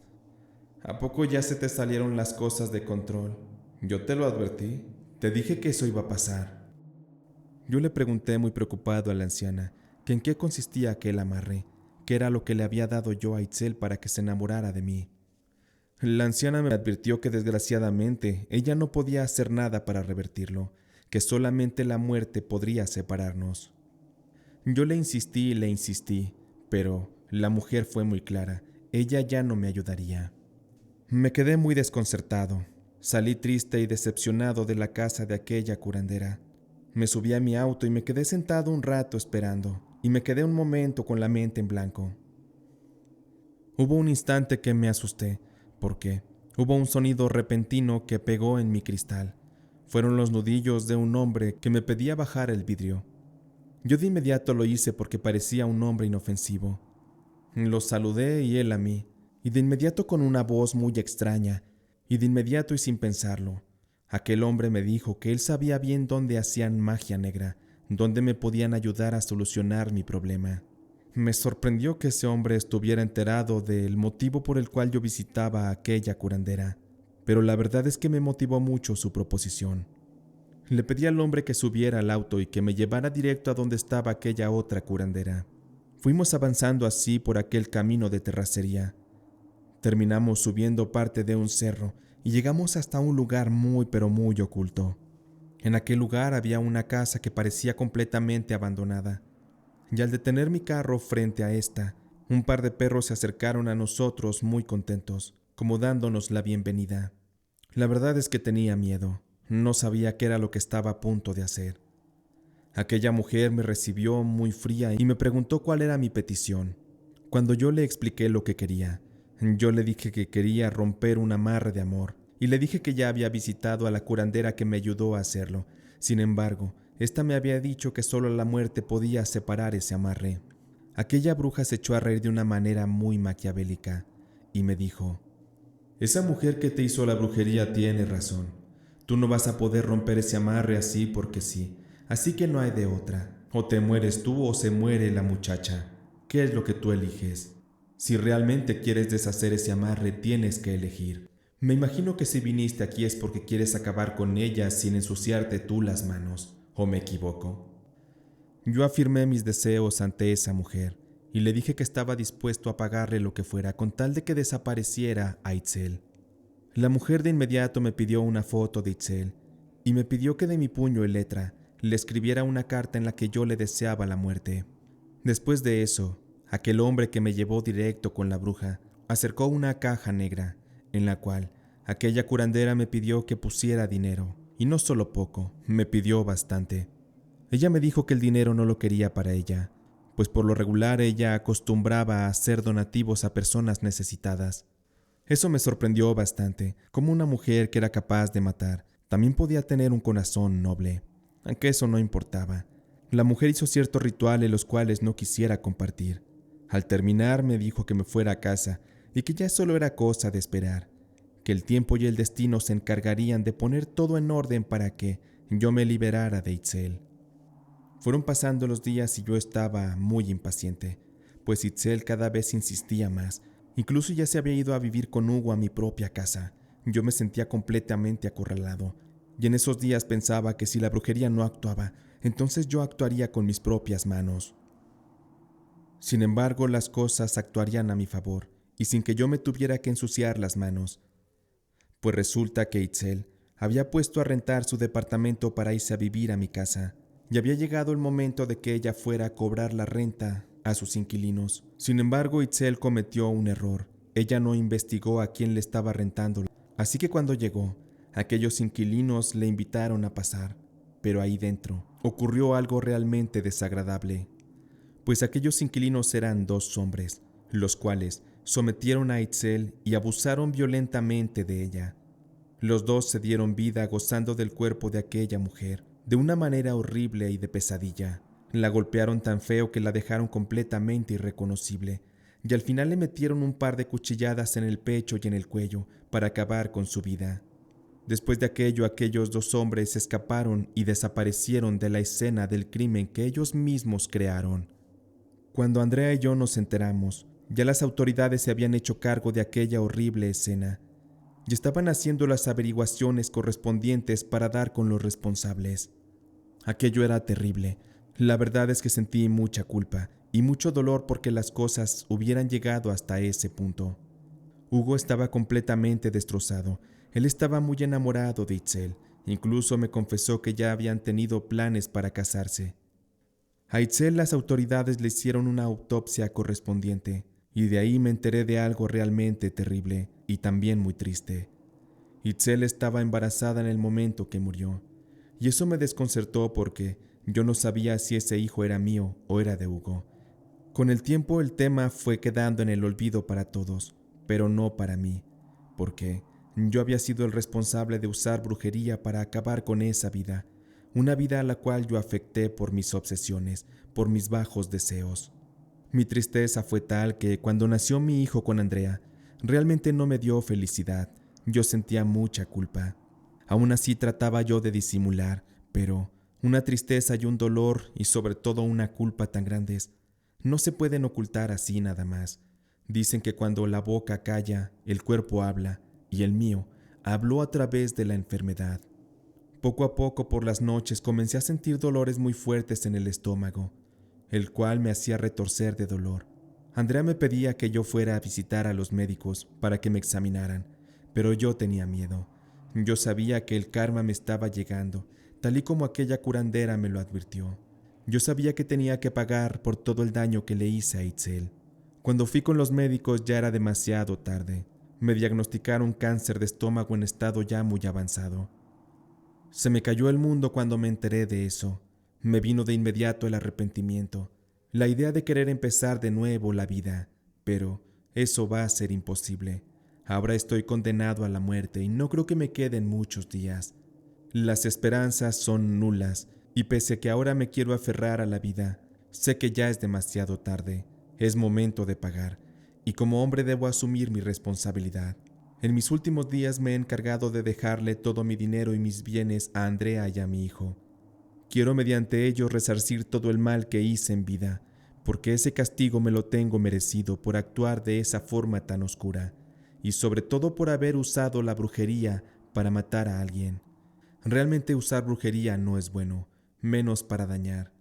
Speaker 1: ¿A poco ya se te salieron las cosas de control? Yo te lo advertí, te dije que eso iba a pasar. Yo le pregunté muy preocupado a la anciana que en qué consistía aquel amarre, qué era lo que le había dado yo a Itzel para que se enamorara de mí. La anciana me advirtió que desgraciadamente ella no podía hacer nada para revertirlo, que solamente la muerte podría separarnos. Yo le insistí, pero la mujer fue muy clara, ella ya no me ayudaría. Me quedé muy desconcertado, salí triste y decepcionado de la casa de aquella curandera. Me subí a mi auto y me quedé sentado un rato esperando, y me quedé un momento con la mente en blanco. Hubo un instante que me asusté, porque hubo un sonido repentino que pegó en mi cristal. Fueron los nudillos de un hombre que me pedía bajar el vidrio. Yo de inmediato lo hice porque parecía un hombre inofensivo. Lo saludé y él a mí, y de inmediato con una voz muy extraña, y de inmediato y sin pensarlo, aquel hombre me dijo que él sabía bien dónde hacían magia negra, dónde me podían ayudar a solucionar mi problema. Me sorprendió que ese hombre estuviera enterado del motivo por el cual yo visitaba a aquella curandera, pero la verdad es que me motivó mucho su proposición. Le pedí al hombre que subiera al auto y que me llevara directo a donde estaba aquella otra curandera. Fuimos avanzando así por aquel camino de terracería. Terminamos subiendo parte de un cerro y llegamos hasta un lugar muy pero muy oculto. En aquel lugar había una casa que parecía completamente abandonada, y al detener mi carro frente a esta, un par de perros se acercaron a nosotros muy contentos, como dándonos la bienvenida. La verdad es que tenía miedo, no sabía qué era lo que estaba a punto de hacer. Aquella mujer me recibió muy fría y me preguntó cuál era mi petición. Cuando yo le expliqué lo que quería, yo le dije que quería romper un amarre de amor, y le dije que ya había visitado a la curandera que me ayudó a hacerlo. Sin embargo, esta me había dicho que solo la muerte podía separar ese amarre. Aquella bruja se echó a reír de una manera muy maquiavélica, y me dijo: Esa mujer que te hizo la brujería tiene razón. Tú no vas a poder romper ese amarre así porque sí, así que no hay de otra. O te mueres tú o se muere la muchacha. ¿Qué es lo que tú eliges? Si realmente quieres deshacer ese amarre, tienes que elegir. Me imagino que si viniste aquí es porque quieres acabar con ella sin ensuciarte tú las manos. ¿O me equivoco? Yo afirmé mis deseos ante esa mujer y le dije que estaba dispuesto a pagarle lo que fuera con tal de que desapareciera a Itzel. La mujer de inmediato me pidió una foto de Itzel y me pidió que de mi puño y letra le escribiera una carta en la que yo le deseaba la muerte. Después de eso, aquel hombre que me llevó directo con la bruja acercó una caja negra en la cual aquella curandera me pidió que pusiera dinero, y no solo poco, me pidió bastante. Ella me dijo que el dinero no lo quería para ella, pues por lo regular ella acostumbraba a hacer donativos a personas necesitadas. Eso me sorprendió bastante, como una mujer que era capaz de matar también podía tener un corazón noble, aunque eso no importaba. La mujer hizo ciertos rituales los cuales no quisiera compartir. Al terminar me dijo que me fuera a casa y que ya solo era cosa de esperar, que el tiempo y el destino se encargarían de poner todo en orden para que yo me liberara de Itzel. Fueron pasando los días y yo estaba muy impaciente, pues Itzel cada vez insistía más. Incluso ya se había ido a vivir con Hugo a mi propia casa. Yo me sentía completamente acorralado, y en esos días pensaba que si la brujería no actuaba, entonces yo actuaría con mis propias manos. Sin embargo, las cosas actuarían a mi favor, y sin que yo me tuviera que ensuciar las manos, pues resulta que Itzel había puesto a rentar su departamento para irse a vivir a mi casa, y había llegado el momento de que ella fuera a cobrar la renta a sus inquilinos. Sin embargo, Itzel cometió un error. Ella no investigó a quién le estaba rentando, así que cuando llegó, aquellos inquilinos le invitaron a pasar, pero ahí dentro ocurrió algo realmente desagradable, pues aquellos inquilinos eran dos hombres, los cuales sometieron a Itzel y abusaron violentamente de ella. Los dos se dieron vida gozando del cuerpo de aquella mujer, de una manera horrible y de pesadilla. La golpearon tan feo que la dejaron completamente irreconocible, y al final le metieron un par de cuchilladas en el pecho y en el cuello para acabar con su vida. Después de aquello, aquellos dos hombres escaparon y desaparecieron de la escena del crimen que ellos mismos crearon. Cuando Andrea y yo nos enteramos, ya las autoridades se habían hecho cargo de aquella horrible escena y estaban haciendo las averiguaciones correspondientes para dar con los responsables. Aquello era terrible. La verdad es que sentí mucha culpa y mucho dolor porque las cosas hubieran llegado hasta ese punto. Hugo estaba completamente destrozado. Él estaba muy enamorado de Itzel. Incluso me confesó que ya habían tenido planes para casarse. A Itzel las autoridades le hicieron una autopsia correspondiente, y de ahí me enteré de algo realmente terrible y también muy triste. Itzel estaba embarazada en el momento que murió, y eso me desconcertó porque yo no sabía si ese hijo era mío o era de Hugo. Con el tiempo el tema fue quedando en el olvido para todos, pero no para mí, porque yo había sido el responsable de usar brujería para acabar con esa vida, una vida a la cual yo afecté por mis obsesiones, por mis bajos deseos. Mi tristeza fue tal que cuando nació mi hijo con Andrea, realmente no me dio felicidad, yo sentía mucha culpa. Aún así trataba yo de disimular, pero una tristeza y un dolor y sobre todo una culpa tan grandes no se pueden ocultar así nada más. Dicen que cuando la boca calla, el cuerpo habla, y el mío habló a través de la enfermedad. Poco a poco por las noches comencé a sentir dolores muy fuertes en el estómago, el cual me hacía retorcer de dolor. Andrea me pedía que yo fuera a visitar a los médicos para que me examinaran, pero yo tenía miedo. Yo sabía que el karma me estaba llegando, tal y como aquella curandera me lo advirtió. Yo sabía que tenía que pagar por todo el daño que le hice a Itzel. Cuando fui con los médicos ya era demasiado tarde. Me diagnosticaron cáncer de estómago en estado ya muy avanzado. Se me cayó el mundo cuando me enteré de eso. Me vino de inmediato el arrepentimiento, la idea de querer empezar de nuevo la vida, pero eso va a ser imposible. Ahora estoy condenado a la muerte y no creo que me queden muchos días. Las esperanzas son nulas y pese a que ahora me quiero aferrar a la vida, sé que ya es demasiado tarde. Es momento de pagar, y como hombre debo asumir mi responsabilidad. En mis últimos días me he encargado de dejarle todo mi dinero y mis bienes a Andrea y a mi hijo. Quiero mediante ello resarcir todo el mal que hice en vida, porque ese castigo me lo tengo merecido por actuar de esa forma tan oscura, y sobre todo por haber usado la brujería para matar a alguien. Realmente usar brujería no es bueno, menos para dañar.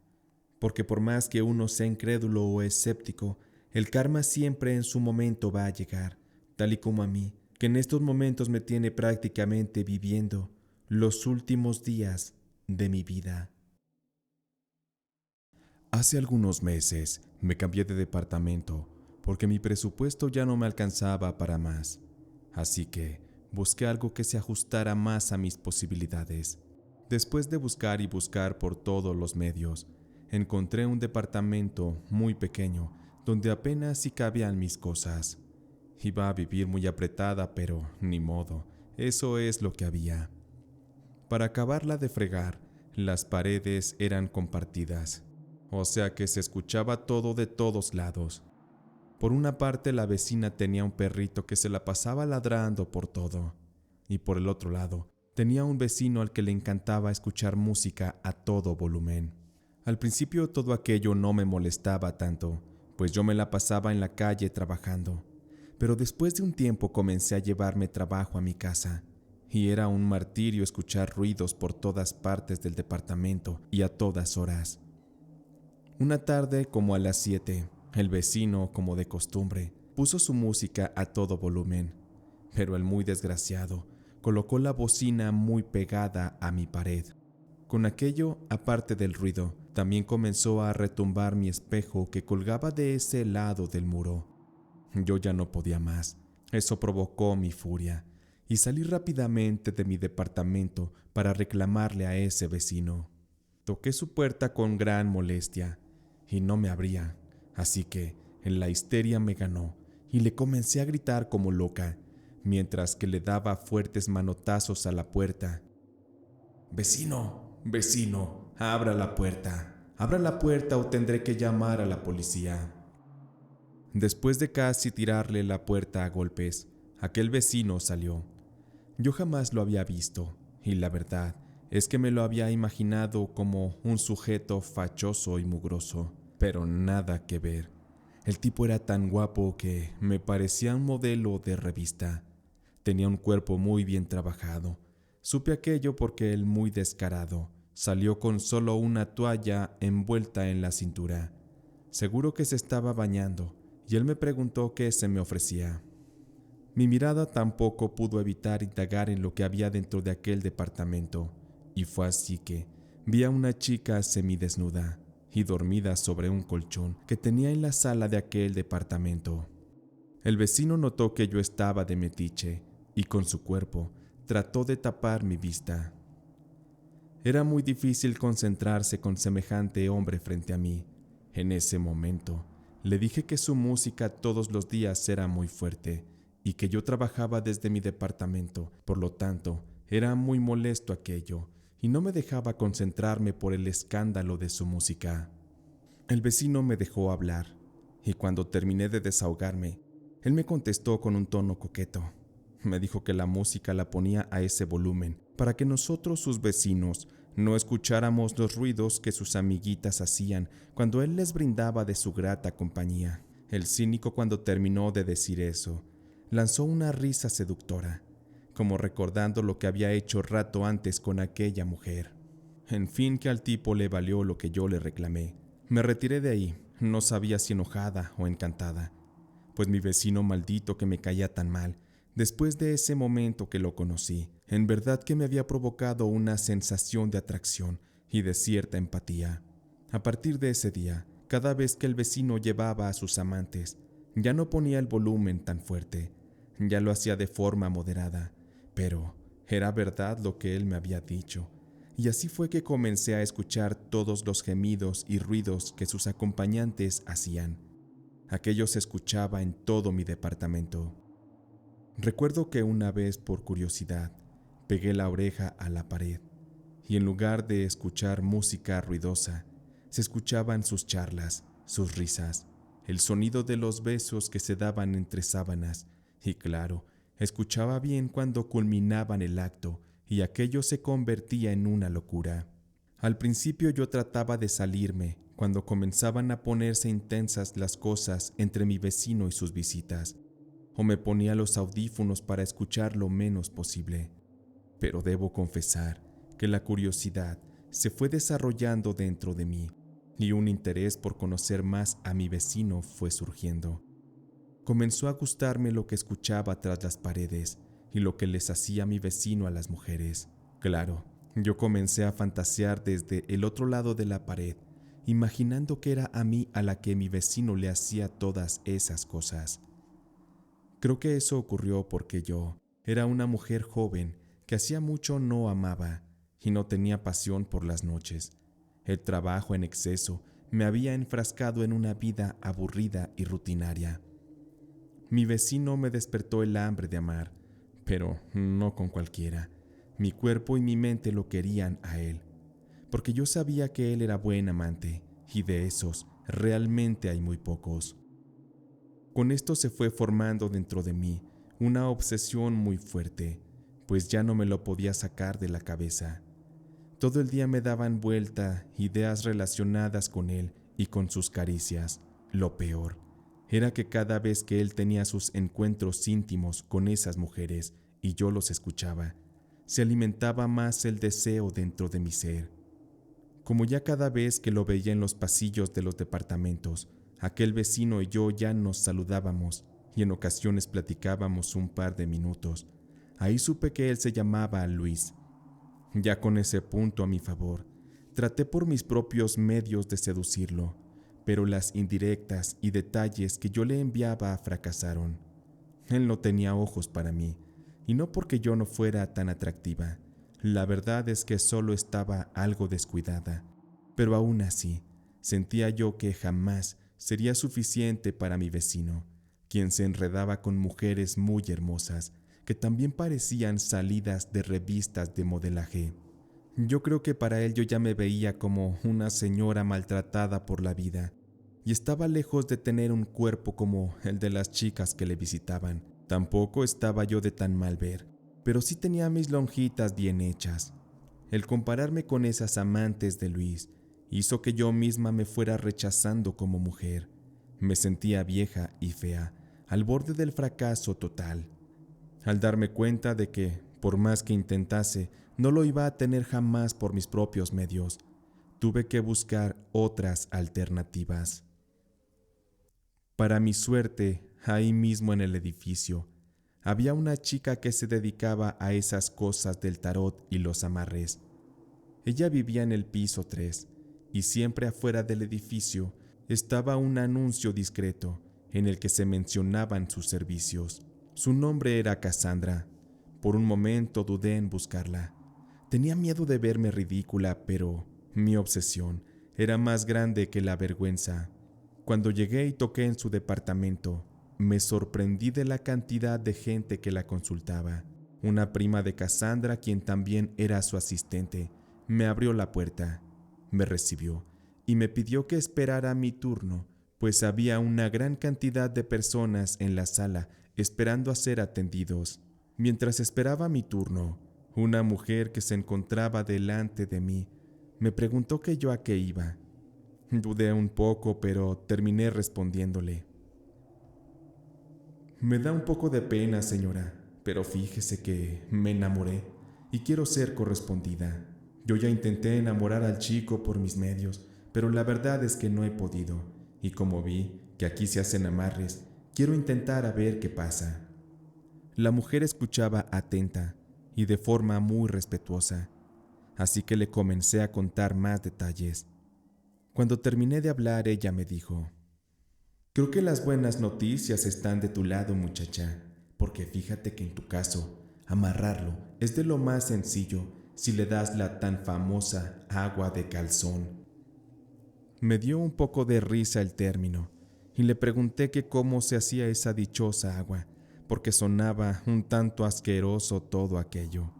Speaker 1: Porque por más que uno sea incrédulo o escéptico, el karma siempre en su momento va a llegar, tal y como a mí, que en estos momentos me tiene prácticamente viviendo los últimos días de mi vida. Hace algunos meses me cambié de departamento porque mi presupuesto ya no me alcanzaba para más, así que busqué algo que se ajustara más a mis posibilidades. Después de buscar y buscar por todos los medios, encontré un departamento muy pequeño donde apenas si cabían mis cosas. Iba a vivir muy apretada, pero ni modo, eso es lo que había. Para acabarla de fregar, las paredes eran compartidas, o sea que se escuchaba todo de todos lados. Por una parte, la vecina tenía un perrito que se la pasaba ladrando por todo, y por el otro lado, tenía un vecino al que le encantaba escuchar música a todo volumen. Al principio todo aquello no me molestaba tanto, pues yo me la pasaba en la calle trabajando. Pero después de un tiempo comencé a llevarme trabajo a mi casa, y era un martirio escuchar ruidos por todas partes del departamento y a todas horas. Una tarde, como a las 7, el vecino, como de costumbre, puso su música a todo volumen, pero el muy desgraciado colocó la bocina muy pegada a mi pared. Con aquello, aparte del ruido, también comenzó a retumbar mi espejo que colgaba de ese lado del muro. Yo ya no podía más. Eso provocó mi furia, y salí rápidamente de mi departamento para reclamarle a ese vecino. Toqué su puerta con gran molestia, y no me abría, así que en la histeria me ganó, y le comencé a gritar como loca, mientras que le daba fuertes manotazos a la puerta. «Vecino, vecino, abra la puerta o tendré que llamar a la policía». Después de casi tirarle la puerta a golpes, aquel vecino salió. Yo jamás lo había visto, y la verdad es que me lo había imaginado como un sujeto fachoso y mugroso, pero nada que ver. El tipo era tan guapo que me parecía un modelo de revista. Tenía un cuerpo muy bien trabajado. Supe aquello porque el muy descarado salió con solo una toalla envuelta en la cintura. Seguro que se estaba bañando, y él me preguntó qué se me ofrecía. Mi mirada tampoco pudo evitar indagar en lo que había dentro de aquel departamento, y fue así que vi a una chica semidesnuda y dormida sobre un colchón que tenía en la sala de aquel departamento. El vecino notó que yo estaba de metiche y con su cuerpo trató de tapar mi vista. Era muy difícil concentrarse con semejante hombre frente a mí. En ese momento, le dije que su música todos los días era muy fuerte y que yo trabajaba desde mi departamento, por lo tanto, era muy molesto aquello y no me dejaba concentrarme por el escándalo de su música. El vecino me dejó hablar y cuando terminé de desahogarme, él me contestó con un tono coqueto. Me dijo que la música la ponía a ese volumen para que nosotros, sus vecinos, no escucháramos los ruidos que sus amiguitas hacían cuando él les brindaba de su grata compañía. El cínico, cuando terminó de decir eso, lanzó una risa seductora, como recordando lo que había hecho rato antes con aquella mujer. En fin, que al tipo le valió lo que yo le reclamé. Me retiré de ahí, no sabía si enojada o encantada, pues mi vecino maldito que me caía tan mal, después de ese momento que lo conocí, en verdad que me había provocado una sensación de atracción y de cierta empatía. A partir de ese día, cada vez que el vecino llevaba a sus amantes, ya no ponía el volumen tan fuerte, ya lo hacía de forma moderada, pero era verdad lo que él me había dicho, y así fue que comencé a escuchar todos los gemidos y ruidos que sus acompañantes hacían. Aquello se escuchaba en todo mi departamento. Recuerdo que una vez, por curiosidad, pegué la oreja a la pared y en lugar de escuchar música ruidosa, se escuchaban sus charlas, sus risas, el sonido de los besos que se daban entre sábanas y, claro, escuchaba bien cuando culminaban el acto y aquello se convertía en una locura. Al principio yo trataba de salirme cuando comenzaban a ponerse intensas las cosas entre mi vecino y sus visitas, o me ponía los audífonos para escuchar lo menos posible. Pero debo confesar que la curiosidad se fue desarrollando dentro de mí y un interés por conocer más a mi vecino fue surgiendo. Comenzó a gustarme lo que escuchaba tras las paredes y lo que les hacía mi vecino a las mujeres. Claro, yo comencé a fantasear desde el otro lado de la pared, imaginando que era a mí a la que mi vecino le hacía todas esas cosas. Creo que eso ocurrió porque yo era una mujer joven que hacía mucho no amaba y no tenía pasión por las noches. El trabajo en exceso me había enfrascado en una vida aburrida y rutinaria. Mi vecino me despertó el hambre de amar, pero no con cualquiera. Mi cuerpo y mi mente lo querían a él, porque yo sabía que él era buen amante, y de esos realmente hay muy pocos. Con esto se fue formando dentro de mí una obsesión muy fuerte, pues ya no me lo podía sacar de la cabeza. Todo el día me daban vuelta ideas relacionadas con él y con sus caricias. Lo peor era que cada vez que él tenía sus encuentros íntimos con esas mujeres y yo los escuchaba, se alimentaba más el deseo dentro de mi ser. Como ya cada vez que lo veía en los pasillos de los departamentos, aquel vecino y yo ya nos saludábamos y en ocasiones platicábamos un par de minutos. Ahí supe que él se llamaba Luis. Ya con ese punto a mi favor, traté por mis propios medios de seducirlo, pero las indirectas y detalles que yo le enviaba fracasaron. Él no tenía ojos para mí, y no porque yo no fuera tan atractiva. La verdad es que solo estaba algo descuidada, pero aún así, sentía yo que jamás sería suficiente para mi vecino, quien se enredaba con mujeres muy hermosas, que también parecían salidas de revistas de modelaje. Yo creo que para él yo ya me veía como una señora maltratada por la vida, y estaba lejos de tener un cuerpo como el de las chicas que le visitaban. Tampoco estaba yo de tan mal ver, pero sí tenía mis lonjitas bien hechas. El compararme con esas amantes de Luis hizo que yo misma me fuera rechazando como mujer. Me sentía vieja y fea, al borde del fracaso total. Al darme cuenta de que, por más que intentase, no lo iba a tener jamás por mis propios medios, tuve que buscar otras alternativas. Para mi suerte, ahí mismo en el edificio, había una chica que se dedicaba a esas cosas del tarot y los amarres. Ella vivía en el piso 3 y siempre afuera del edificio estaba un anuncio discreto en el que se mencionaban sus servicios. Su nombre era Cassandra. Por un momento dudé en buscarla. Tenía miedo de verme ridícula, pero mi obsesión era más grande que la vergüenza. Cuando llegué y toqué en su departamento, me sorprendí de la cantidad de gente que la consultaba. Una prima de Cassandra, quien también era su asistente, me abrió la puerta, me recibió y me pidió que esperara mi turno, pues había una gran cantidad de personas en la sala esperando a ser atendidos. Mientras esperaba mi turno, una mujer que se encontraba delante de mí me preguntó que yo a qué iba. Dudé un poco, pero terminé respondiéndole. Me da un poco de pena, señora, pero fíjese que me enamoré y quiero ser correspondida. Yo ya intenté enamorar al chico por mis medios, pero la verdad es que no he podido, y como vi que aquí se hacen amarres, quiero intentar a ver qué pasa. La mujer escuchaba atenta y de forma muy respetuosa, así que le comencé a contar más detalles. Cuando terminé de hablar, ella me dijo: creo que las buenas noticias están de tu lado, muchacha, porque fíjate que en tu caso, amarrarlo es de lo más sencillo si le das la tan famosa agua de calzón. Me dio un poco de risa el término y le pregunté que cómo se hacía esa dichosa agua, porque sonaba un tanto asqueroso todo aquello.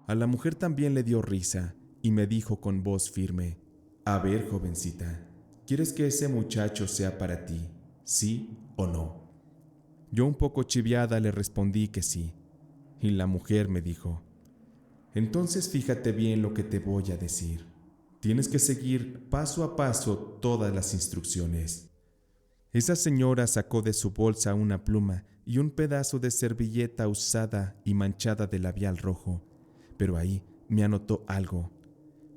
Speaker 1: A la mujer también le dio risa y me dijo con voz firme: a ver, jovencita, ¿quieres que ese muchacho sea para ti? ¿Sí o no? Yo un poco chiviada le respondí que sí, y la mujer me dijo: entonces fíjate bien lo que te voy a decir. Tienes que seguir paso a paso todas las instrucciones. Esa señora sacó de su bolsa una pluma y un pedazo de servilleta usada y manchada de labial rojo, pero ahí me anotó algo.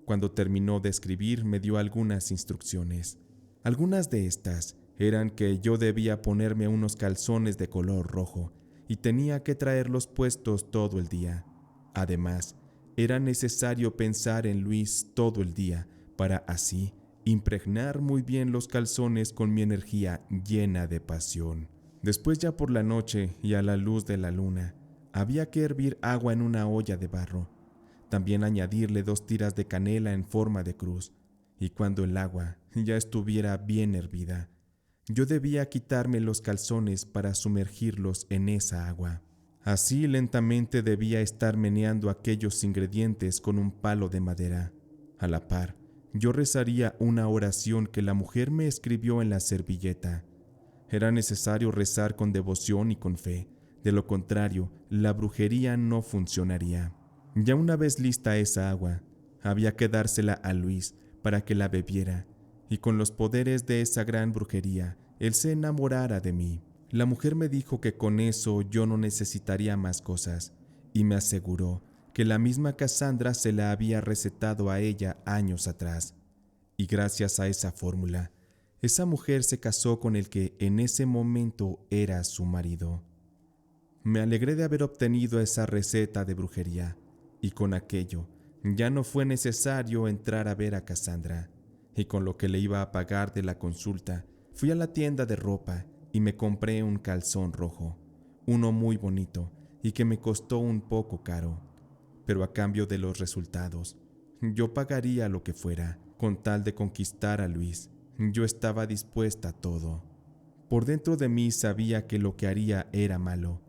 Speaker 1: Cuando terminó de escribir, me dio algunas instrucciones. Algunas de estas eran que yo debía ponerme unos calzones de color rojo y tenía que traerlos puestos todo el día. Además, era necesario pensar en Luis todo el día para así impregnar muy bien los calzones con mi energía llena de pasión. Después, ya por la noche y a la luz de la luna, había que hervir agua en una olla de barro. También añadirle 2 tiras de canela en forma de cruz, y cuando el agua ya estuviera bien hervida, yo debía quitarme los calzones para sumergirlos en esa agua. Así lentamente debía estar meneando aquellos ingredientes con un palo de madera. A la par, yo rezaría una oración que la mujer me escribió en la servilleta. Era necesario rezar con devoción y con fe, de lo contrario, la brujería no funcionaría. Ya una vez lista esa agua, había que dársela a Luis para que la bebiera, y con los poderes de esa gran brujería, él se enamorara de mí. La mujer me dijo que con eso yo no necesitaría más cosas, y me aseguró que la misma Cassandra se la había recetado a ella años atrás. Y gracias a esa fórmula, esa mujer se casó con el que en ese momento era su marido. Me alegré de haber obtenido esa receta de brujería, y con aquello ya no fue necesario entrar a ver a Cassandra, y con lo que le iba a pagar de la consulta, fui a la tienda de ropa y me compré un calzón rojo, uno muy bonito y que me costó un poco caro, pero a cambio de los resultados, yo pagaría lo que fuera, con tal de conquistar a Luis. Yo estaba dispuesta a todo. Por dentro de mí sabía que lo que haría era malo,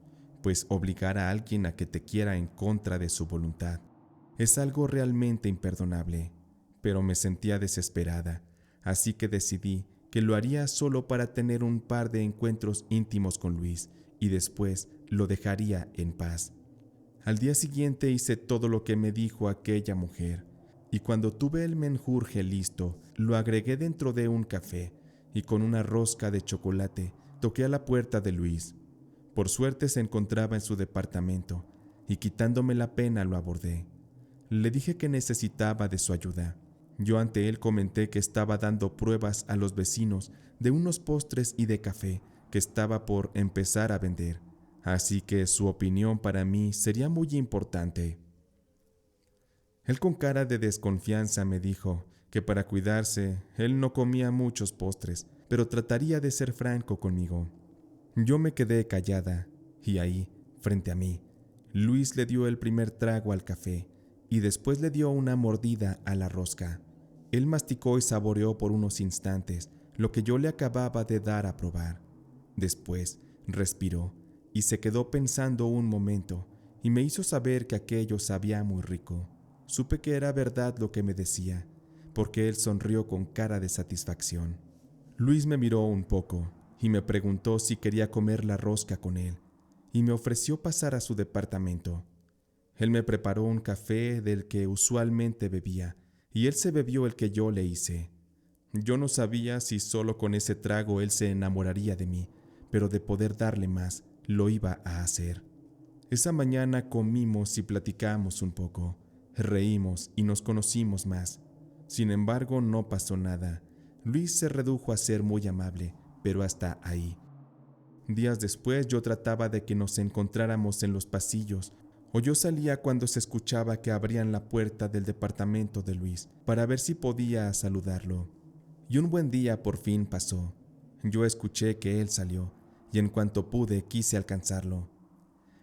Speaker 1: pues obligar a alguien a que te quiera en contra de su voluntad es algo realmente imperdonable, pero me sentía desesperada, así que decidí que lo haría solo para tener un par de encuentros íntimos con Luis y después lo dejaría en paz. Al día siguiente hice todo lo que me dijo aquella mujer, y cuando tuve el menjurje listo, lo agregué dentro de un café, y con una rosca de chocolate toqué a la puerta de Luis. Por suerte se encontraba en su departamento, y quitándome la pena lo abordé. Le dije que necesitaba de su ayuda. Yo ante él comenté que estaba dando pruebas a los vecinos de unos postres y de café que estaba por empezar a vender, así que su opinión para mí sería muy importante. Él con cara de desconfianza me dijo que para cuidarse él no comía muchos postres, pero trataría de ser franco conmigo. Yo me quedé callada, y ahí, frente a mí, Luis le dio el primer trago al café y después le dio una mordida a la rosca. Él masticó y saboreó por unos instantes lo que yo le acababa de dar a probar. Después respiró y se quedó pensando un momento y me hizo saber que aquello sabía muy rico. Supe que era verdad lo que me decía, porque él sonrió con cara de satisfacción. Luis me miró un poco y me preguntó si quería comer la rosca con él, y me ofreció pasar a su departamento. Él me preparó un café del que usualmente bebía, y él se bebió el que yo le hice. Yo no sabía si solo con ese trago él se enamoraría de mí, pero de poder darle más, lo iba a hacer. Esa mañana comimos y platicamos un poco, reímos y nos conocimos más. Sin embargo, no pasó nada. Luis se redujo a ser muy amable, pero hasta ahí. Días después yo trataba de que nos encontráramos en los pasillos, o yo salía cuando se escuchaba que abrían la puerta del departamento de Luis para ver si podía saludarlo. Y un buen día por fin pasó. Yo escuché que él salió, y en cuanto pude quise alcanzarlo.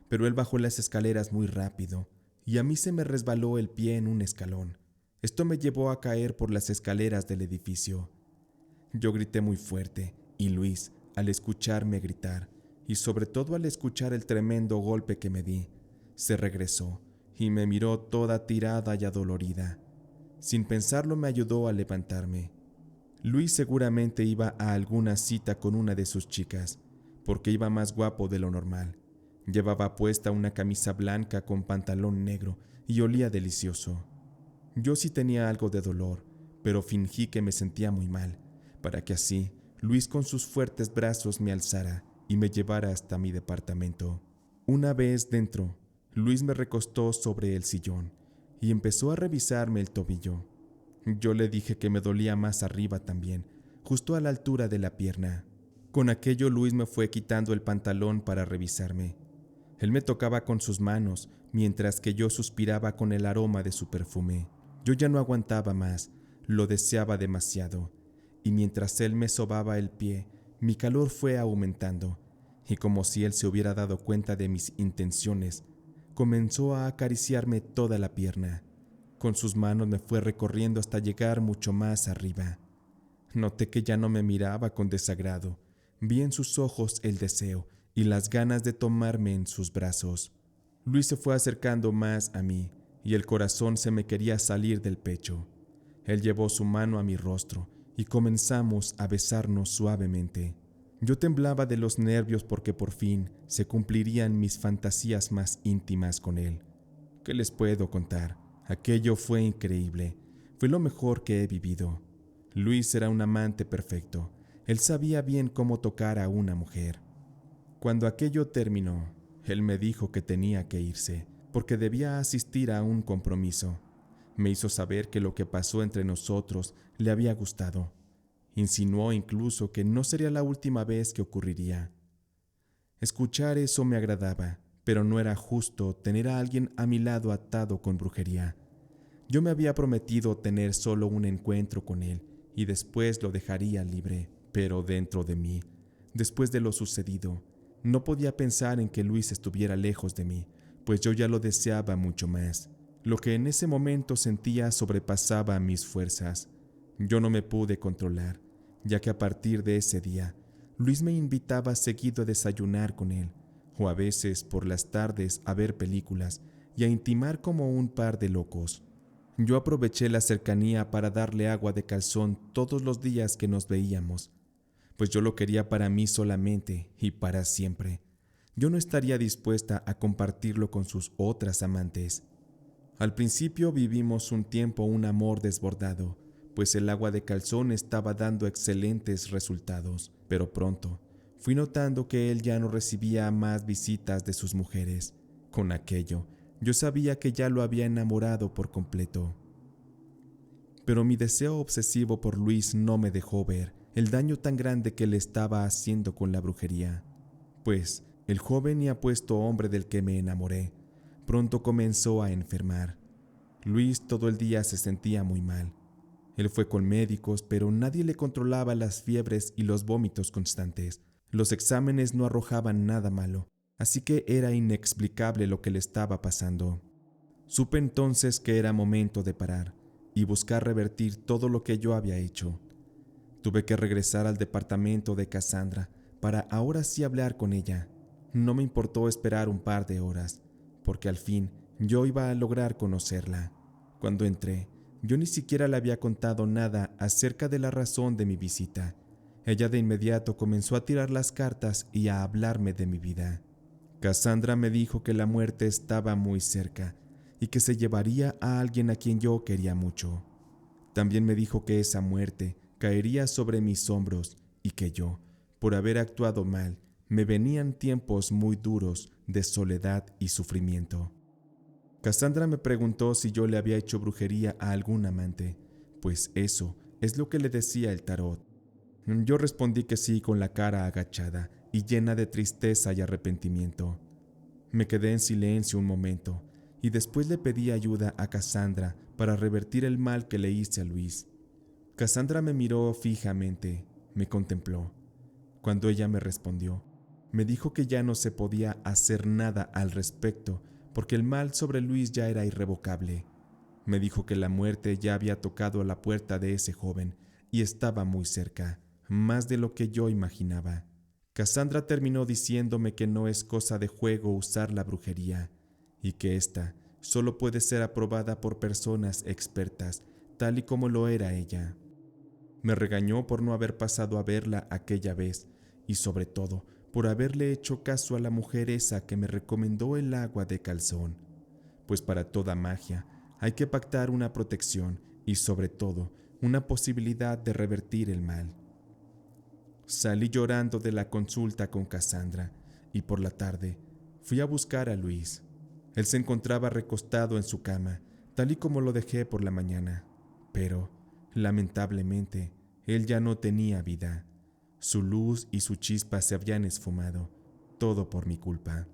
Speaker 1: Pero él bajó las escaleras muy rápido, y a mí se me resbaló el pie en un escalón. Esto me llevó a caer por las escaleras del edificio. Yo grité muy fuerte, y Luis, al escucharme gritar, y sobre todo al escuchar el tremendo golpe que me di, se regresó y me miró toda tirada y adolorida. Sin pensarlo me ayudó a levantarme. Luis seguramente iba a alguna cita con una de sus chicas, porque iba más guapo de lo normal. Llevaba puesta una camisa blanca con pantalón negro y olía delicioso. Yo sí tenía algo de dolor, pero fingí que me sentía muy mal, para que así Luis con sus fuertes brazos me alzara y me llevara hasta mi departamento. Una vez dentro, Luis me recostó sobre el sillón y empezó a revisarme el tobillo. Yo le dije que me dolía más arriba también, justo a la altura de la pierna. Con aquello Luis me fue quitando el pantalón para revisarme. Él me tocaba con sus manos, mientras que yo suspiraba con el aroma de su perfume. Yo ya no aguantaba más, lo deseaba demasiado, y mientras él me sobaba el pie, mi calor fue aumentando, y como si él se hubiera dado cuenta de mis intenciones, comenzó a acariciarme toda la pierna. Con sus manos me fue recorriendo hasta llegar mucho más arriba. Noté que ya no me miraba con desagrado. Vi en sus ojos el deseo y las ganas de tomarme en sus brazos. Luis se fue acercando más a mí y el corazón se me quería salir del pecho. Él llevó su mano a mi rostro y comenzamos a besarnos suavemente. Yo temblaba de los nervios porque por fin se cumplirían mis fantasías más íntimas con él. ¿Qué les puedo contar? Aquello fue increíble. Fue lo mejor que he vivido. Luis era un amante perfecto. Él sabía bien cómo tocar a una mujer. Cuando aquello terminó, él me dijo que tenía que irse, porque debía asistir a un compromiso. Me hizo saber que lo que pasó entre nosotros le había gustado. Insinuó incluso que no sería la última vez que ocurriría. Escuchar eso me agradaba, pero no era justo tener a alguien a mi lado atado con brujería. Yo me había prometido tener solo un encuentro con él y después lo dejaría libre, pero dentro de mí, después de lo sucedido, no podía pensar en que Luis estuviera lejos de mí, pues yo ya lo deseaba mucho más. Lo que en ese momento sentía sobrepasaba mis fuerzas. Yo no me pude controlar, ya que a partir de ese día, Luis me invitaba seguido a desayunar con él, o a veces por las tardes a ver películas y a intimar como un par de locos. Yo aproveché la cercanía para darle agua de calzón todos los días que nos veíamos, pues yo lo quería para mí solamente y para siempre. yo no estaría dispuesta a compartirlo con sus otras amantes. Al principio vivimos un tiempo un amor desbordado, pues el agua de calzón estaba dando excelentes resultados, pero pronto fui notando que él ya no recibía más visitas de sus mujeres. Con aquello, yo sabía que ya lo había enamorado por completo. Pero mi deseo obsesivo por Luis no me dejó ver el daño tan grande que le estaba haciendo con la brujería, pues el joven y apuesto hombre del que me enamoré pronto comenzó a enfermar. Luis todo el día se sentía muy mal. Él fue con médicos, pero nadie le controlaba las fiebres y los vómitos constantes. Los exámenes no arrojaban nada malo, así que era inexplicable lo que le estaba pasando. Supe entonces que era momento de parar y buscar revertir todo lo que yo había hecho. Tuve que regresar al departamento de Cassandra para ahora sí hablar con ella. No me importó esperar un par de horas, porque al fin yo iba a lograr conocerla. Cuando entré, yo ni siquiera le había contado nada acerca de la razón de mi visita. Ella de inmediato comenzó a tirar las cartas y a hablarme de mi vida. Cassandra me dijo que la muerte estaba muy cerca y que se llevaría a alguien a quien yo quería mucho. También me dijo que esa muerte caería sobre mis hombros y que yo, por haber actuado mal, me venían tiempos muy duros de soledad y sufrimiento. Cassandra me preguntó si yo le había hecho brujería a algún amante, pues eso es lo que le decía el tarot. Yo respondí que sí con la cara agachada y llena de tristeza y arrepentimiento. Me quedé en silencio un momento y después le pedí ayuda a Cassandra para revertir el mal que le hice a Luis. Cassandra me miró fijamente, me contempló. Cuando ella me respondió, me dijo que ya no se podía hacer nada al respecto porque el mal sobre Luis ya era irrevocable. Me dijo que la muerte ya había tocado a la puerta de ese joven y estaba muy cerca, más de lo que yo imaginaba. Cassandra terminó diciéndome que no es cosa de juego usar la brujería y que ésta solo puede ser aprobada por personas expertas, tal y como lo era ella. Me regañó por no haber pasado a verla aquella vez y sobre todo por haberle hecho caso a la mujer esa que me recomendó el agua de calzón, pues para toda magia hay que pactar una protección y sobre todo una posibilidad de revertir el mal. Salí llorando de la consulta con Cassandra y por la tarde fui a buscar a Luis. Él se encontraba recostado en su cama, tal y como lo dejé por la mañana, pero, lamentablemente, él ya no tenía vida. Su luz y su chispa se habían esfumado, todo por mi culpa.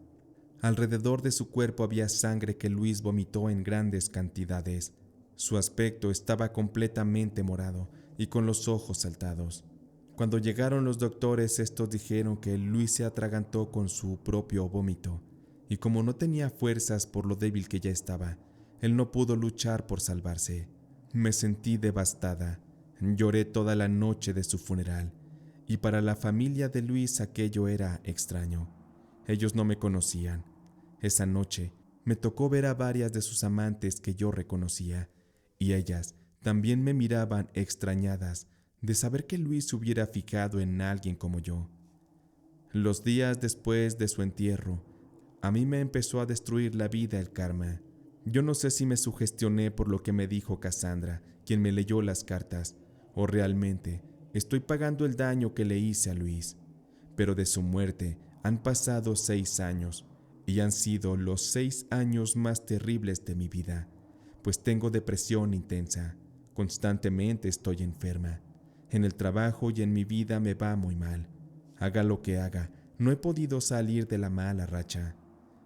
Speaker 1: Alrededor de su cuerpo había sangre que Luis vomitó en grandes cantidades. Su aspecto estaba completamente morado y con los ojos saltados. Cuando llegaron los doctores, estos dijeron que Luis se atragantó con su propio vómito, y como no tenía fuerzas por lo débil que ya estaba, él no pudo luchar por salvarse. Me sentí devastada. Lloré toda la noche de su funeral, y para la familia de Luis aquello era extraño. Ellos no me conocían. Esa noche me tocó ver a varias de sus amantes que yo reconocía, y ellas también me miraban extrañadas de saber que Luis se hubiera fijado en alguien como yo. Los días después de su entierro, a mí me empezó a destruir la vida el karma. Yo no sé si me sugestioné por lo que me dijo Cassandra, quien me leyó las cartas, o realmente estoy pagando el daño que le hice a Luis. Pero de su muerte han pasado 6 años, y han sido los 6 años más terribles de mi vida, pues tengo depresión intensa, constantemente estoy enferma. En el trabajo y en mi vida me va muy mal. Haga lo que haga, no he podido salir de la mala racha.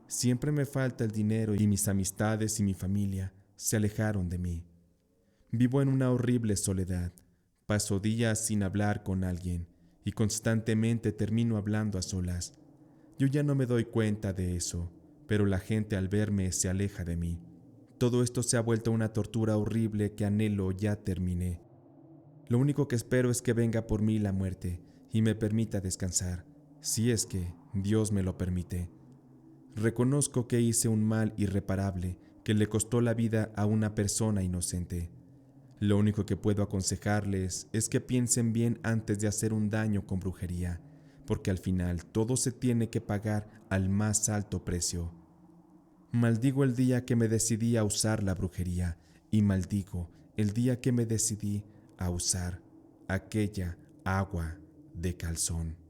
Speaker 1: Siempre me falta el dinero y mis amistades y mi familia se alejaron de mí. Vivo en una horrible soledad. Paso días sin hablar con alguien y constantemente termino hablando a solas. Yo ya no me doy cuenta de eso, pero la gente al verme se aleja de mí. Todo esto se ha vuelto una tortura horrible que anhelo ya terminé. Lo único que espero es que venga por mí la muerte y me permita descansar, si es que Dios me lo permite. Reconozco que hice un mal irreparable que le costó la vida a una persona inocente. Lo único que puedo aconsejarles es que piensen bien antes de hacer un daño con brujería, porque al final todo se tiene que pagar al más alto precio. Maldigo el día que me decidí a usar la brujería y maldigo el día que me decidí a usar aquella agua de calzón.